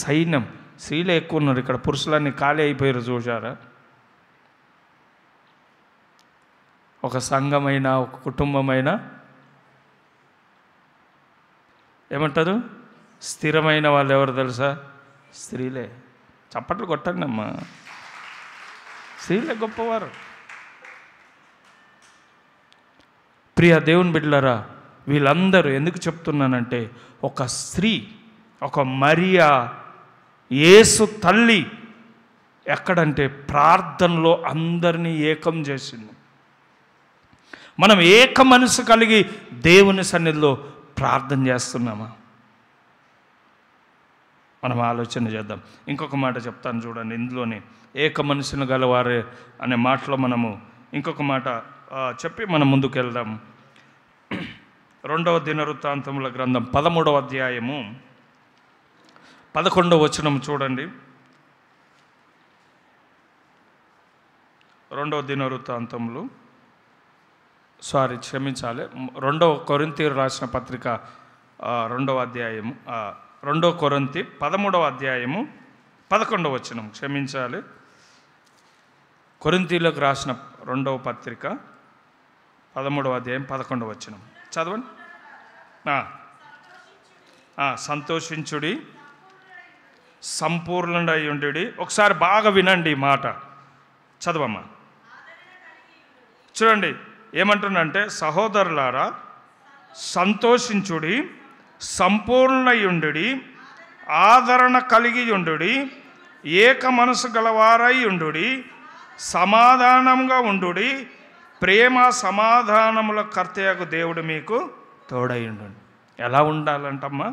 సైన్యం. స్త్రీలే ఎక్కువ ఉన్నారు. ఇక్కడ పురుషులన్నీ ఖాళీ అయిపోయారు. చూశారా? ఒక సంఘమైనా ఒక కుటుంబమైనా ఏమంటారు? స్థిరమైన వాళ్ళు ఎవరు తెలుసా? స్త్రీలే. చప్పట్లు కొట్టండి అమ్మా. స్త్రీలే గొప్పవారు. ప్రియ దేవుని బిడ్డలారా, వీళ్ళందరూ ఎందుకు చెప్తున్నానంటే, ఒక స్త్రీ, ఒక మరియా, యేసు తల్లి ఎక్కడంటే ప్రార్థనలో అందరినీ ఏకం చేసింది. మనం ఏక మనసు కలిగి దేవుని సన్నిధిలో ప్రార్థన చేస్తున్నామా? మనం ఆలోచన చేద్దాం. ఇంకొక మాట చెప్తాను చూడండి, ఇందులోనే ఏక మనసును గలవారే అనే మాటలో మనము ఇంకొక మాట చెప్పి మనం ముందుకు వెళ్దాం. 2వ దినవృత్తాంతముల గ్రంథం 13వ అధ్యాయము 11వ వచనం చూడండి. 2వ దినవృత్తాంతములు క్షమించాలి 2వ కొరింథీయులకు రాసిన పత్రిక 2వ అధ్యాయము 2వ కొరింథీ 13వ అధ్యాయము 11వ వచనం, క్షమించాలి, కొరింథీయులకు రాసిన 2వ పత్రిక 13వ అధ్యాయం 11వ వచనం చదవండి. సంతోషించుడి, సంపూర్ణుడై ఉండుడి. ఒకసారి బాగా వినండి ఈ మాట, చదవమ్మా. చూడండి ఏమంటున్నంటే, సహోదరులారా సంతోషించుడి, సంపూర్ణయుండుడి, ఆదరణ కలిగి ఉండుడి, ఏక మనసు గలవారై ఉండుడి, సమాధానంగా ఉండుడి, ప్రేమ సమాధానముల కర్తయగు దేవుడు మీకు తోడై ఉండండి. ఎలా ఉండాలంటమ్మా?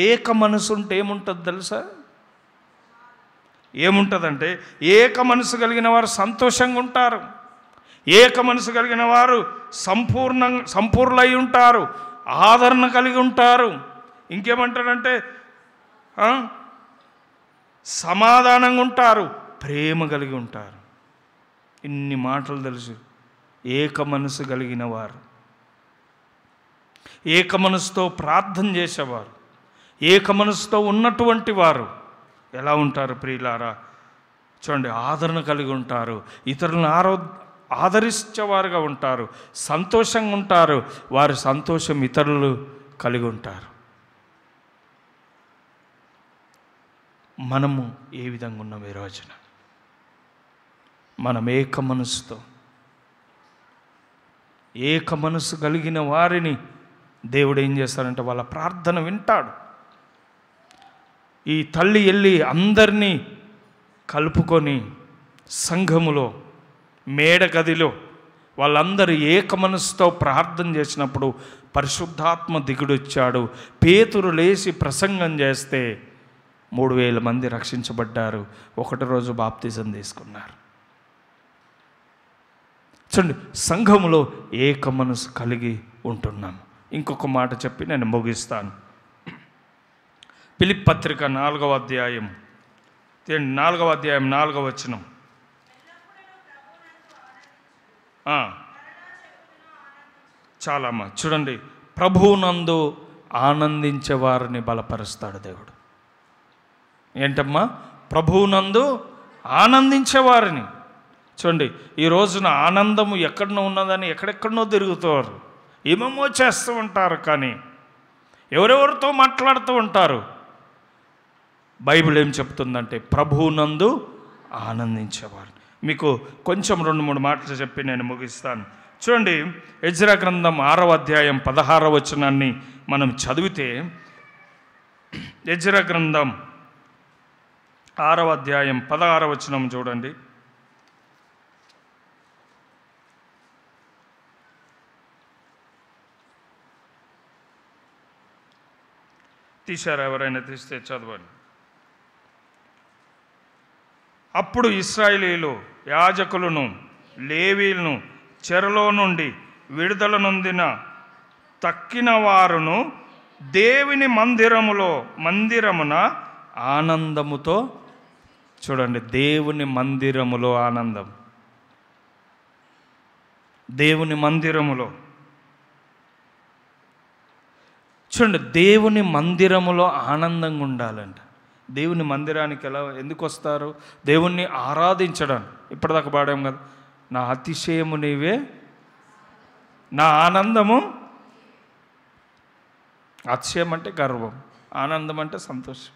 ఏక మనసు ఉంటే ఏముంటుంది తెలుసా? ఏముంటుందంటే, ఏక మనసు కలిగిన వారు సంతోషంగా ఉంటారు, ఏక మనసు కలిగిన వారు సంపూర్ణై ఉంటారు, ఆదరణ కలిగి ఉంటారు. ఇంకేమంటారంటే సమాధానంగా ఉంటారు, ప్రేమ కలిగి ఉంటారు. ఇన్ని మాటలు తెలుసు. ఏక మనసు కలిగిన వారు, ఏక మనసుతో ప్రార్థన చేసేవారు, ఏక మనసుతో ఉన్నటువంటి వారు ఎలా ఉంటారు ప్రియులారా? చూడండి, ఆదరణ కలిగి ఉంటారు, ఇతరులను ఆదరించేవారుగా ఉంటారు, సంతోషంగా ఉంటారు, వారి సంతోషం ఇతరులు కలిగి ఉంటారు. మనము ఏ విధంగా ఉన్నాం ఈ రోజున? మనం ఏక మనసుతో, ఏక మనసు కలిగిన వారిని దేవుడు ఏం చేస్తారంటే వాళ్ళ ప్రార్థన వింటాడు. ఈ తల్లి వెళ్ళి అందరినీ కలుపుకొని సంఘములో, మేడ గదిలో వాళ్ళందరూ ఏక మనసుతో ప్రార్థన చేసినప్పుడు పరిశుద్ధాత్మ దిగుడొచ్చాడు. పేతురు లేచి ప్రసంగం చేస్తే 3000 మంది రక్షించబడ్డారు. ఒకటి రోజు బాప్తిజం తీసుకున్నారు. చూడండి, సంఘములో ఏక మనసు కలిగి ఉంటున్నాం. ఇంకొక మాట చెప్పి నేను ముగిస్తాను. ఫిలిప్పీ పత్రిక 4వ అధ్యాయం 4వ వచనం. చాలామ్మా చూడండి, ప్రభువునందు ఆనందించేవారిని బలపరుస్తాడు దేవుడు. ఏంటమ్మా? ప్రభువునందు ఆనందించేవారిని. చూడండి, ఈ రోజున ఆనందము ఎక్కడనో ఉన్నదని ఎక్కడెక్కడనో తిరుగుతారు, ఏమేమో చేస్తూ ఉంటారు, కానీ ఎవరెవరితో మాట్లాడుతూ ఉంటారు. బైబిల్ ఏం చెప్తుందంటే ప్రభువునందు ఆనందించేవారు. మీకు కొంచెం 2-3 మాటలు చెప్పి నేను ముగిస్తాను. చూడండి, ఎజ్రా గ్రంథం 6వ అధ్యాయం 16వ వచనాన్ని మనం చదివితే, ఎజ్రా గ్రంథం 6వ అధ్యాయం 16వ వచనం చూడండి. తీశారా? ఎవరైనా తీస్తే చదవండి. అప్పుడు ఇశ్రాయేలీయులు యాజకులను లేవీలను చెరలో నుండి విడుదల నొందిన తక్కిన వారును దేవుని మందిరమున ఆనందముతో, చూడండి, దేవుని మందిరములో ఆనందం, దేవుని మందిరములో. చూడండి, దేవుని మందిరములో ఆనందంగా ఉండాలంట. దేవుని మందిరానికి ఎందుకు వస్తారు? దేవుణ్ణి ఆరాధించడానికి. ఇప్పటిదాకా పాడాం కదా, నా అతిశయము నీవే, నా ఆనందము. అతిశయం అంటే గర్వం, ఆనందం అంటే సంతోషం.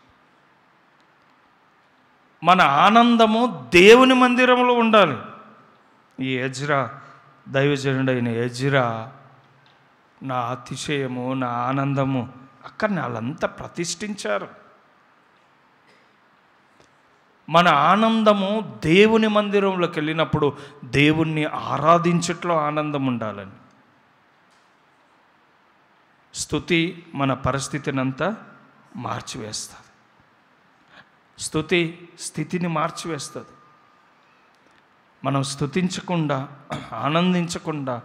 మన ఆనందము దేవుని మందిరంలో ఉండాలి. ఈ ఎజ్రా, దైవజనుడైన ఎజ్రా నా అతిశయము, నా ఆనందము. అక్కడనే వాళ్ళంతా ప్రతిష్ఠించారు. మన ఆనందము దేవుని మందిరంలోకి వెళ్ళినప్పుడు దేవుణ్ణి ఆరాధించట్లో ఆనందం ఉండాలని. స్తుతి మన పరిస్థితిని అంతా మార్చివేస్తుంది. స్తుతి స్థితిని మార్చివేస్తుంది. మనం స్తుతించకుండా, ఆనందించకుండా,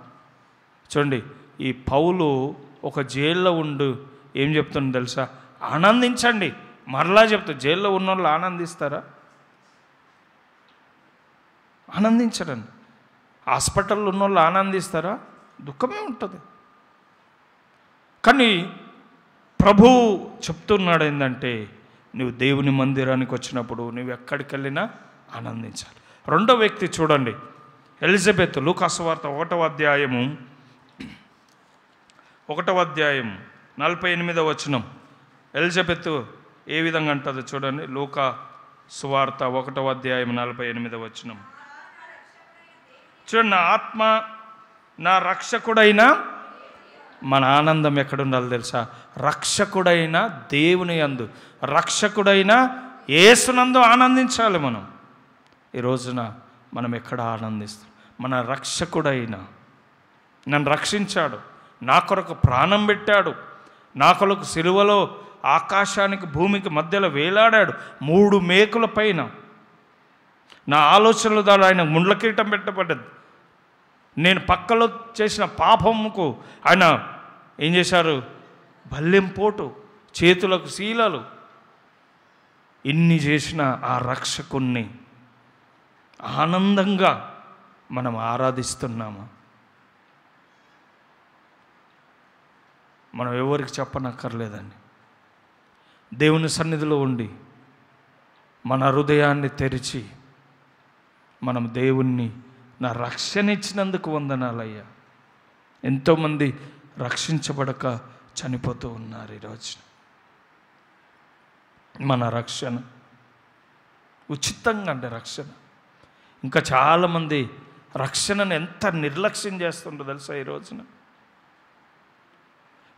చూడండి, ఈ పౌలు ఒక జైల్లో ఉండు ఏం చెప్తుందో తెలుసా? ఆనందించండి. మరలా చెప్తా, జైల్లో ఉన్న వాళ్ళు ఆనందిస్తారా? ఆనందించరండి. హాస్పిటల్లో ఉన్న వాళ్ళు ఆనందిస్తారా? దుఃఖమే ఉంటుంది. కానీ ప్రభువు చెప్తున్నాడు ఏంటంటే, నువ్వు దేవుని మందిరానికి వచ్చినప్పుడు నువ్వు ఎక్కడికి వెళ్ళినా ఆనందించాలి. రెండో వ్యక్తి చూడండి, ఎలిజబెత్. లూకా సువార్త 1వ అధ్యాయము 48వ వచనం. ఎలిజబెత్ ఏ విధంగా అంటుందో చూడండి. లూకా సువార్త 1వ అధ్యాయం 48వ వచనం చూడండి. నా ఆత్మ నా రక్షకుడైన, మన ఆనందం ఎక్కడుండాలి తెలుసా? రక్షకుడైన దేవుని యందు, రక్షకుడైన యేసునందు ఆనందించాలి మనం. ఈ రోజున మనం ఎక్కడ ఆనందిస్తాం? మన రక్షకుడైన, నన్ను రక్షించాడు, నా కొరకు ప్రాణం పెట్టాడు, నా కొరకు సిలువలో ఆకాశానికి భూమికి మధ్యలో వేలాడాడు 3 మేకుల పైన. నా ఆలోచనల ద్వారా ఆయన ముండ్లకీటం పెట్టబడ్డది. నేను పక్కలో చేసిన పాపముకు ఆయన ఏం చేశారు? బల్లెంపోటు, చేతులకు శీలలు. ఇన్ని చేసిన ఆ రక్షకుణ్ణి ఆనందంగా మనం ఆరాధిస్తున్నాము. మనం ఎవరికి చెప్పనక్కర్లేదండి. దేవుని సన్నిధిలో ఉండి మన హృదయాన్ని తెరిచి మనం దేవుణ్ణి, నా రక్షణ ఇచ్చినందుకు వందనాలయ్యా. ఎంతోమంది రక్షించబడక చనిపోతూ ఉన్నారు ఈరోజు. మన రక్షణ ఉచితంగా అంటే రక్షణ. ఇంకా చాలామంది రక్షణను ఎంత నిర్లక్ష్యం చేస్తుండో తెలుసా? ఈ రోజున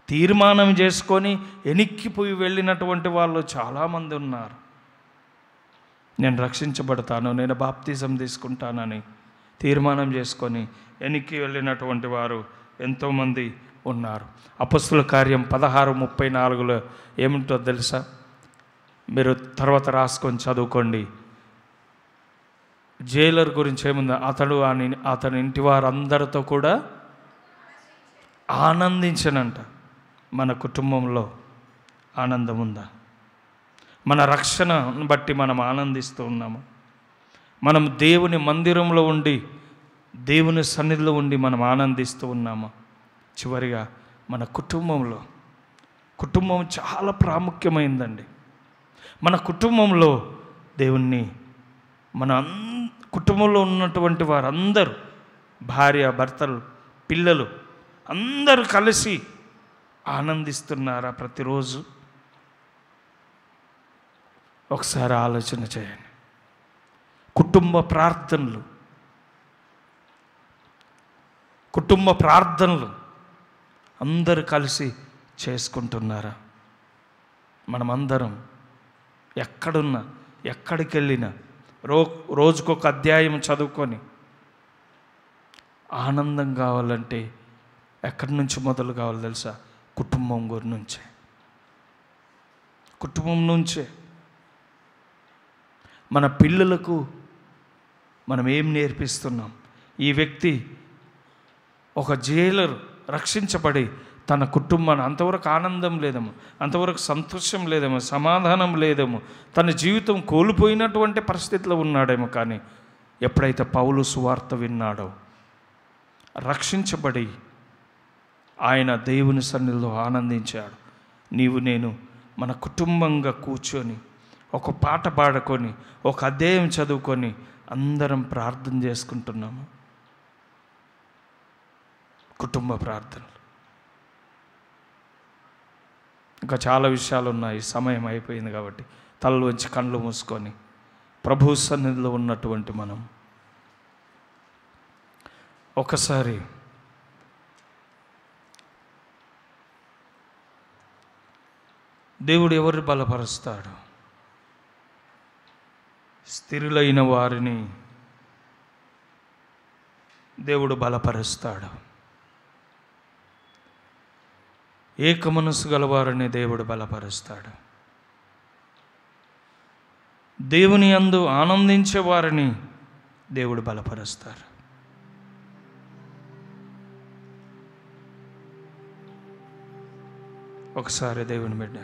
తీర్మానం చేసుకొని ఎనిక్కిపోయి వెళ్ళినటువంటి వాళ్ళు చాలామంది ఉన్నారు. నేను రక్షించబడతాను, నేను బాప్తిజం తీసుకుంటానని తీర్మానం చేసుకొని ఎనిక్కి వెళ్ళినటువంటి వారు ఎంతోమంది ఉన్నారు. అపొస్తలుల కార్యం 16:34లో ఏమిటో తెలుసా? మీరు తర్వాత రాసుకొని చదువుకోండి. జైలర్ గురించి ఏముంది? అతని ఇంటి వారందరితో కూడా ఆనందించనంట. మన కుటుంబంలో ఆనందం ఉందా? మన రక్షణను బట్టి మనం ఆనందిస్తూ ఉన్నాము. మనం దేవుని మందిరంలో ఉండి, దేవుని సన్నిధిలో ఉండి మనం ఆనందిస్తూ ఉన్నాము. చివరిగా మన కుటుంబం చాలా ప్రాముఖ్యమైందండి. మన కుటుంబంలో దేవుణ్ణి, మన కుటుంబంలో ఉన్నటువంటి వారందరూ, భార్య, భర్తలు, పిల్లలు అందరూ కలిసి ఆనందిస్తున్నారా ప్రతిరోజు? ఒకసారి ఆలోచన చేయండి. కుటుంబ ప్రార్థనలు అందరూ కలిసి చేసుకుంటున్నారా? మనమందరం ఎక్కడున్నా, ఎక్కడికి వెళ్ళినా రోజుకొక అధ్యాయం చదువుకొని ఆనందం కావాలంటే ఎక్కడి నుంచి మొదలు కావాలి తెలుసా? కుటుంబం నుంచే. మన పిల్లలకు మనం ఏం నేర్పిస్తున్నాం? ఈ వ్యక్తి ఒక జైలర్ రక్షించబడి తన కుటుంబాన్ని, అంతవరకు ఆనందం లేదేమో, అంతవరకు సంతోషం లేదేమో, సమాధానం లేదేమో, తన జీవితం కోల్పోయినటువంటి పరిస్థితిలో ఉన్నాడేమో. కానీ ఎప్పుడైతే పౌలు సువార్త విన్నాడో, రక్షించబడి ఆయన దేవుని సన్నిధిలో ఆనందించాడు. నీవు నేను మన కుటుంబంగా కూర్చొని ఒక పాట పాడుకొని, ఒక అధ్యాయం చదువుకొని అందరం ప్రార్థన చేసుకుంటున్నాము. కుటుంబ ప్రార్థనలు. ఇంకా చాలా విషయాలు ఉన్నాయి, సమయం అయిపోయింది కాబట్టి తలలు వంచి కళ్ళు మూసుకొని ప్రభు సన్నిధిలో ఉన్నటువంటి మనం ఒకసారి దేవుడు ఎవరు బలపరుస్తాడు? స్థిరులైన వారిని దేవుడు బలపరుస్తాడు. ఏక మనస్సు గలవారిని దేవుడు బలపరుస్తాడు. దేవుని యందు ఆనందించే వారిని దేవుడు బలపరుస్తాడు. ఒకసారి దేవుని బిడ్డ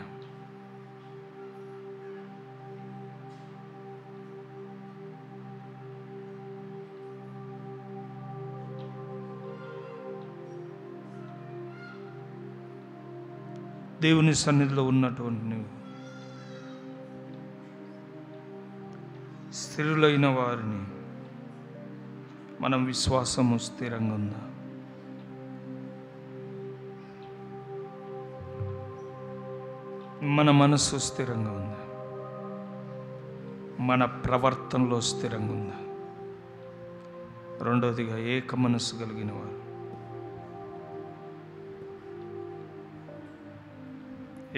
దేవుని సన్నిధిలో ఉన్నటువంటి నువ్వు స్థిరులైన వారిని మనం విశ్వాసము స్థిరంగా ఉందా? మన మనస్సు స్థిరంగా ఉందా? మన ప్రవర్తనలో స్థిరంగా ఉందా? రెండవదిగా ఏక మనస్సు కలిగిన వారు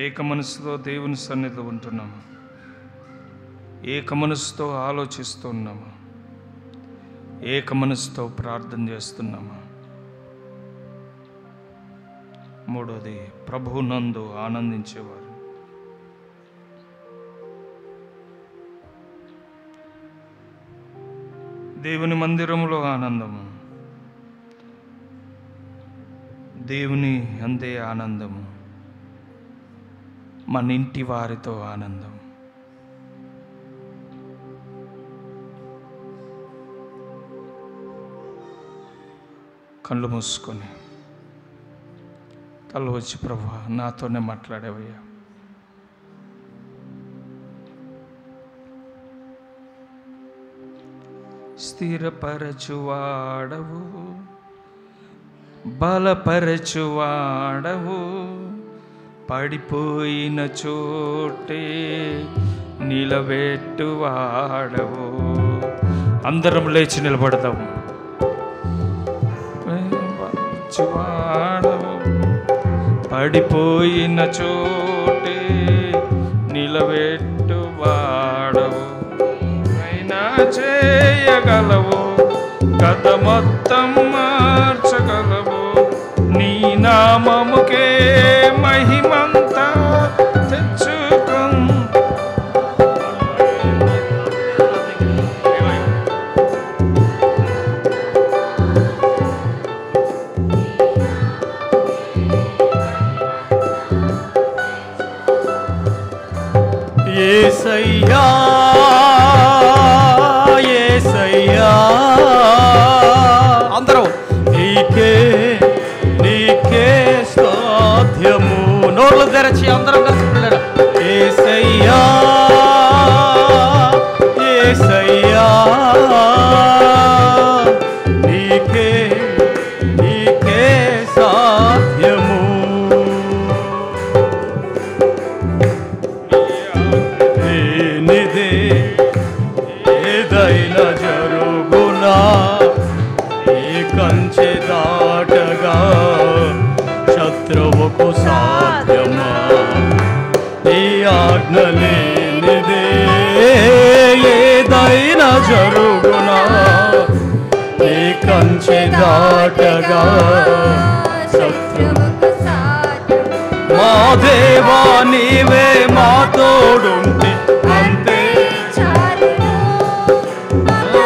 ఏక మనస్సుతో దేవుని సన్నిధిలో ఉంటున్నామా? ఏక మనస్సుతో ఆలోచిస్తున్నామా? ఏక మనస్సుతో ప్రార్థన చేస్తున్నామా? మూడోది ప్రభువునందు ఆనందించేవారు. దేవుని మందిరములో ఆనందము, దేవుని అందే ఆనందము, మన ఇంటి వారితో ఆనందం. కళ్ళు మూసుకొని తల వచ్చి, ప్రభువా నాతోనే మాట్లాడేవయ్యా. స్థిరపరచువాడవు, బలపరచువాడవు, పడిపోయిన చోటే నిలబెట్టువాడవు. అందరం లేచి నిలబడదాము. పడిపోయిన చోటే నిలబెట్టువాడవు. అయినా చేయగలవు, కథ మొత్తం మార్చగలవు. నీ నామముకే మహిమంతా తెచ్చుకో. యేసయ్యా యేసయ్యా, అందరూ నీకే నీకే సాధ్యము. నోర్లు తెరచి అందరం కలిసి పిల్లలు, యేసయ్యా యేసయ్యా, నీకే నీకే సాధ్యము. ఏదైనా జరుగునా ఈ కంచె దాటగా శత్రువుకు సాధ్యమా? ఈ ఆజ్ఞ లేనిదే ఏదైనా జరుగునా ఈ కంచె దాటగా శత్రువుకు సాధ్యమా? మా దేవా నీవే మా తోడుంటే అంతే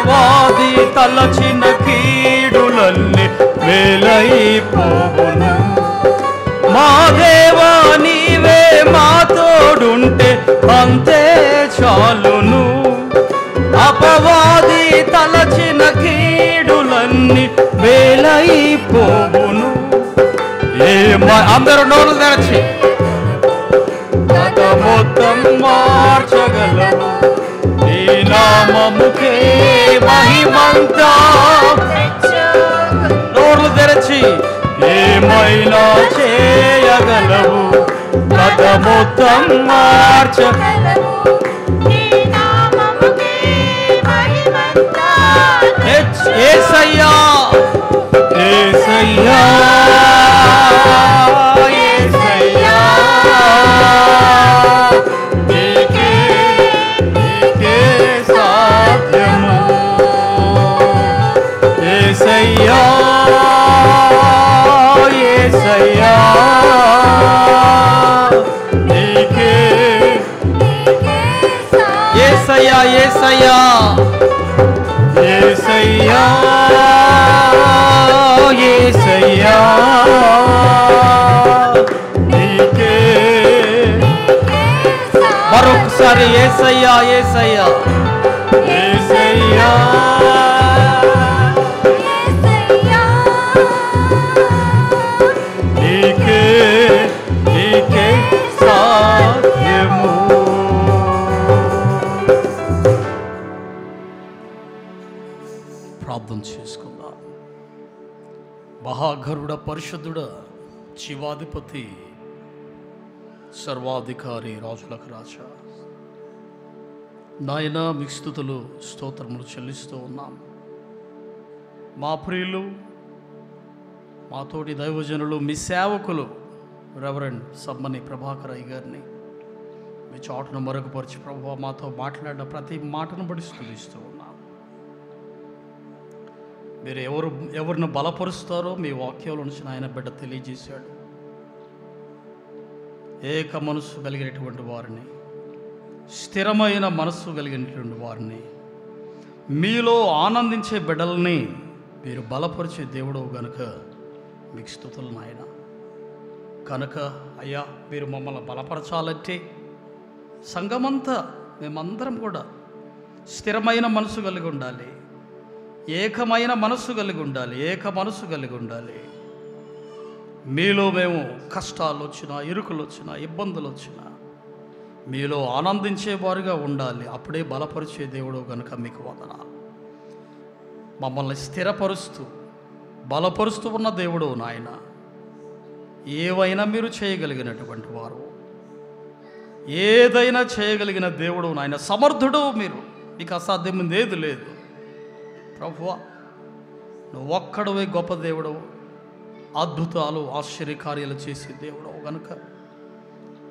వాది తలచిన కీడులన్నీ వేలైపోవును. మా దేవా నీవే మా తోడుంటే అంతే చాలును. అపవాది తలచిన కీడులన్నీ వేలైపోవును. అందరూ నోరు తెరచి, కథ మొత్తం మార్చగలవు. నీ నామముకే మహిమంతా. నోర్లు తెరచి, ఏమైనా చేయగలవు, కథ మొత్తం మార్చగలవు. యేసయ్యా యేసయ్యా యేసయ్యా, నీకే యేసయ్యా యేసయ్యా యేసయ్యా యేసయ్యా నీకే మరొకసారి యేసయ్యా యేసయ్యా యేసయ్యా నీకే నీకే సాధ్యము. ప్రార్థన చేసుకుందాం. మహాగరుడ, పరిశుద్ధుడ, జీవాధిపతి, సర్వాధికారి, రాజులకు రాజా, నాయన మీకు స్తుతులు స్తోత్రములు చెల్లిస్తూ ఉన్నాం. మా ప్రియులు, మా తోటి దైవజనులు, మీ సేవకులు రెవరెండ్ సమ్మని ప్రభాకర్ అయ్య గారిని మీ చాటును మరుగుపరిచి ప్రభువా మాతో మాట్లాడిన ప్రతి మాటను బట్టి స్తుతిస్తూ ఉన్నాం. మీరు ఎవరిని బలపరుస్తారో మీ వాక్యంలో నుంచి ఆయన బిడ్డ తెలియజేశాడు. ఏక మనస్సు కలిగినటువంటి వారిని, స్థిరమైన మనస్సు కలిగినటువంటి వారిని, మీలో ఆనందించే బిడ్డల్ని మీరు బలపరిచే దేవుడు గనుక మీకు స్తుతులు నాయన. కనుక అయ్యా మీరు మమ్మల్ని బలపరచాలంటే సంఘమంతా మేమందరం కూడా స్థిరమైన మనసు కలిగి ఉండాలి, ఏకమైన మనస్సు కలిగి ఉండాలి, ఏక మనసు కలిగి ఉండాలి. మీలో మేము కష్టాలు వచ్చినా, ఇరుకులు వచ్చినా, ఇబ్బందులు వచ్చినా మీలో ఆనందించేవారుగా ఉండాలి. అప్పుడే బలపరిచే దేవుడు కనుక మీకు వందనాలు. మమ్మల్ని స్థిరపరుస్తూ బలపరుస్తూ ఉన్న దేవుడు నాయన. ఏవైనా మీరు చేయగలిగినటువంటి వారు, ఏదైనా చేయగలిగిన దేవుడు నాయన. సమర్థుడు మీరు, మీకు అసాధ్యమైంది ఏది లేదు ప్రభువా. నువ్వు ఒక్కడవే గొప్ప దేవుడు, అద్భుతాలు ఆశ్చర్యకార్యాలు చేసే దేవుడు కనుక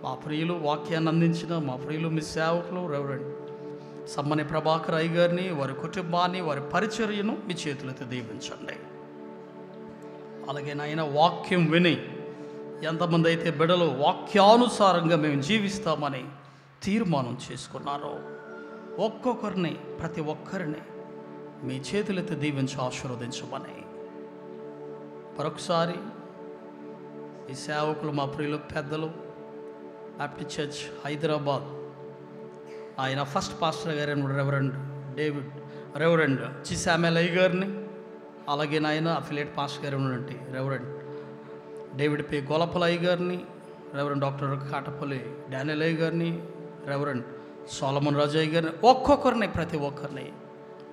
మా ప్రియులు వాక్యాన్ని అందించిన మా ప్రియులు మీ సేవకులు రెవరెండ్ సమ్మని ప్రభాకర్ అయ్య గారిని, వారి కుటుంబాన్ని, వారి పరిచర్యను మీ చేతులతో దీవించండి. అలాగే నాయన వాక్యం విని ఎంతమంది అయితే బిడ్డలు వాక్యానుసారంగా మేము జీవిస్తామని తీర్మానం చేసుకున్నారో ఒక్కొక్కరిని, ప్రతి ఒక్కరిని మీ చేతులతో దీవించి ఆశీర్వదించమని మరొకసారి ఈ సేవకులు మా ప్రియులు పెద్దలు బాప్టిస్ట్ చర్చ్ హైదరాబాద్ ఆయన ఫస్ట్ పాస్టర్ గారైన రెవరెండ్ చిసామెల్ అయ్య గారిని, అలాగే నాయన అఫిలియేట్ పాస్టర్ గారు ఉన్నటువంటి రెవరెండ్ డేవిడ్ పి గోలపల్ అయ్య గారిని, రెవరెండ్ డాక్టర్ కాటపల్లి డానియల్ అయ్య గారిని, రెవరెండ్ సోలమన్ రాజు అయ్య గారిని, ఒక్కొక్కరిని ప్రతి ఒక్కరిని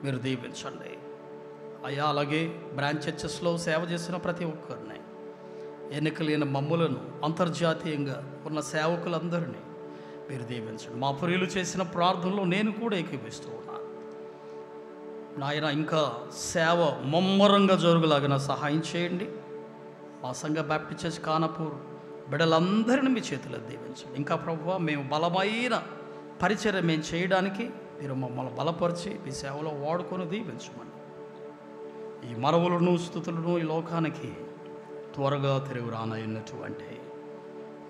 మీరు దీవించండి అయ్యా. అలాగే బ్రాంచ్ చర్చెస్లో సేవ చేసిన ప్రతి ఒక్కరిని, ఎన్నికలైన మమ్ములను, అంతర్జాతీయంగా ఉన్న సేవకులందరినీ మీరు దీవించండి. మా ప్రియులు చేసిన ప్రార్థనలో నేను కూడా ఏకీపిస్తూ ఉన్నాను నాయన. ఇంకా సేవ ముమ్మరంగా జరుగులాగిన సహాయం చేయండి. మా సంఘ బాప్టిస్ట్ చర్చ్ కానపూర్ బిడ్డలందరినీ మీ చేతుల్లో దీవించండి. ఇంకా ప్రభువా మేము బలమైన పరిచర్య మేము చేయడానికి మీరు మమ్మల్ని బలపరిచి మీ సేవలో వాడుకొని దీవించమని, ఈ మనవులను స్తుతులను ఈ లోకానికి త్వరగా తిరుగు రానయ్యున్నటువంటి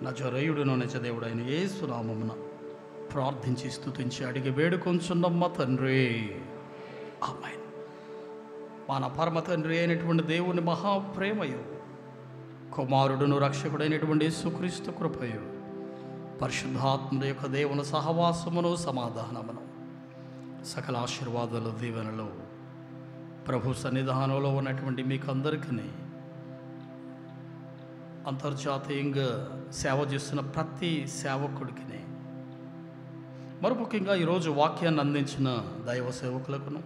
నజరేయుడును నిజదేవుడైన యేసు నామమున ప్రార్థించి స్తుతించి అడిగి వేడుకొంచున్నమ్మ తండ్రి, ఆమేన్. మన పరమ తండ్రి అయినటువంటి దేవుని మహాప్రేమయు, కుమారుడును రక్షకుడైనటువంటి యేసుక్రీస్తు కృపయు, పరిశుద్ధాత్మ యొక్క దేవుని సహవాసమును సమాధానమును, సకల ఆశీర్వాదాలు దీవెనలు ప్రభు సన్నిధానంలో ఉన్నటువంటి మీకు అందరికీ, అంతర్జాతీయంగా సేవ చేస్తున్న ప్రతి సేవకుడికి, మరి ముఖ్యంగా ఈరోజు వాక్యాన్ని అందించిన దైవ సేవకులకును,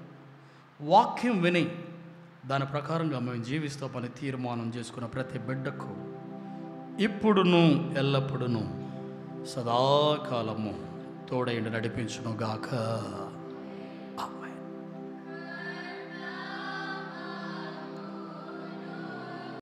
వాక్యం విని దాని ప్రకారంగా మేము జీవిస్తామని తీర్మానం చేసుకున్న ప్రతి బిడ్డకు ఇప్పుడును ఎల్లప్పుడూ సదాకాలము తోడైండి నడిపించును గాక.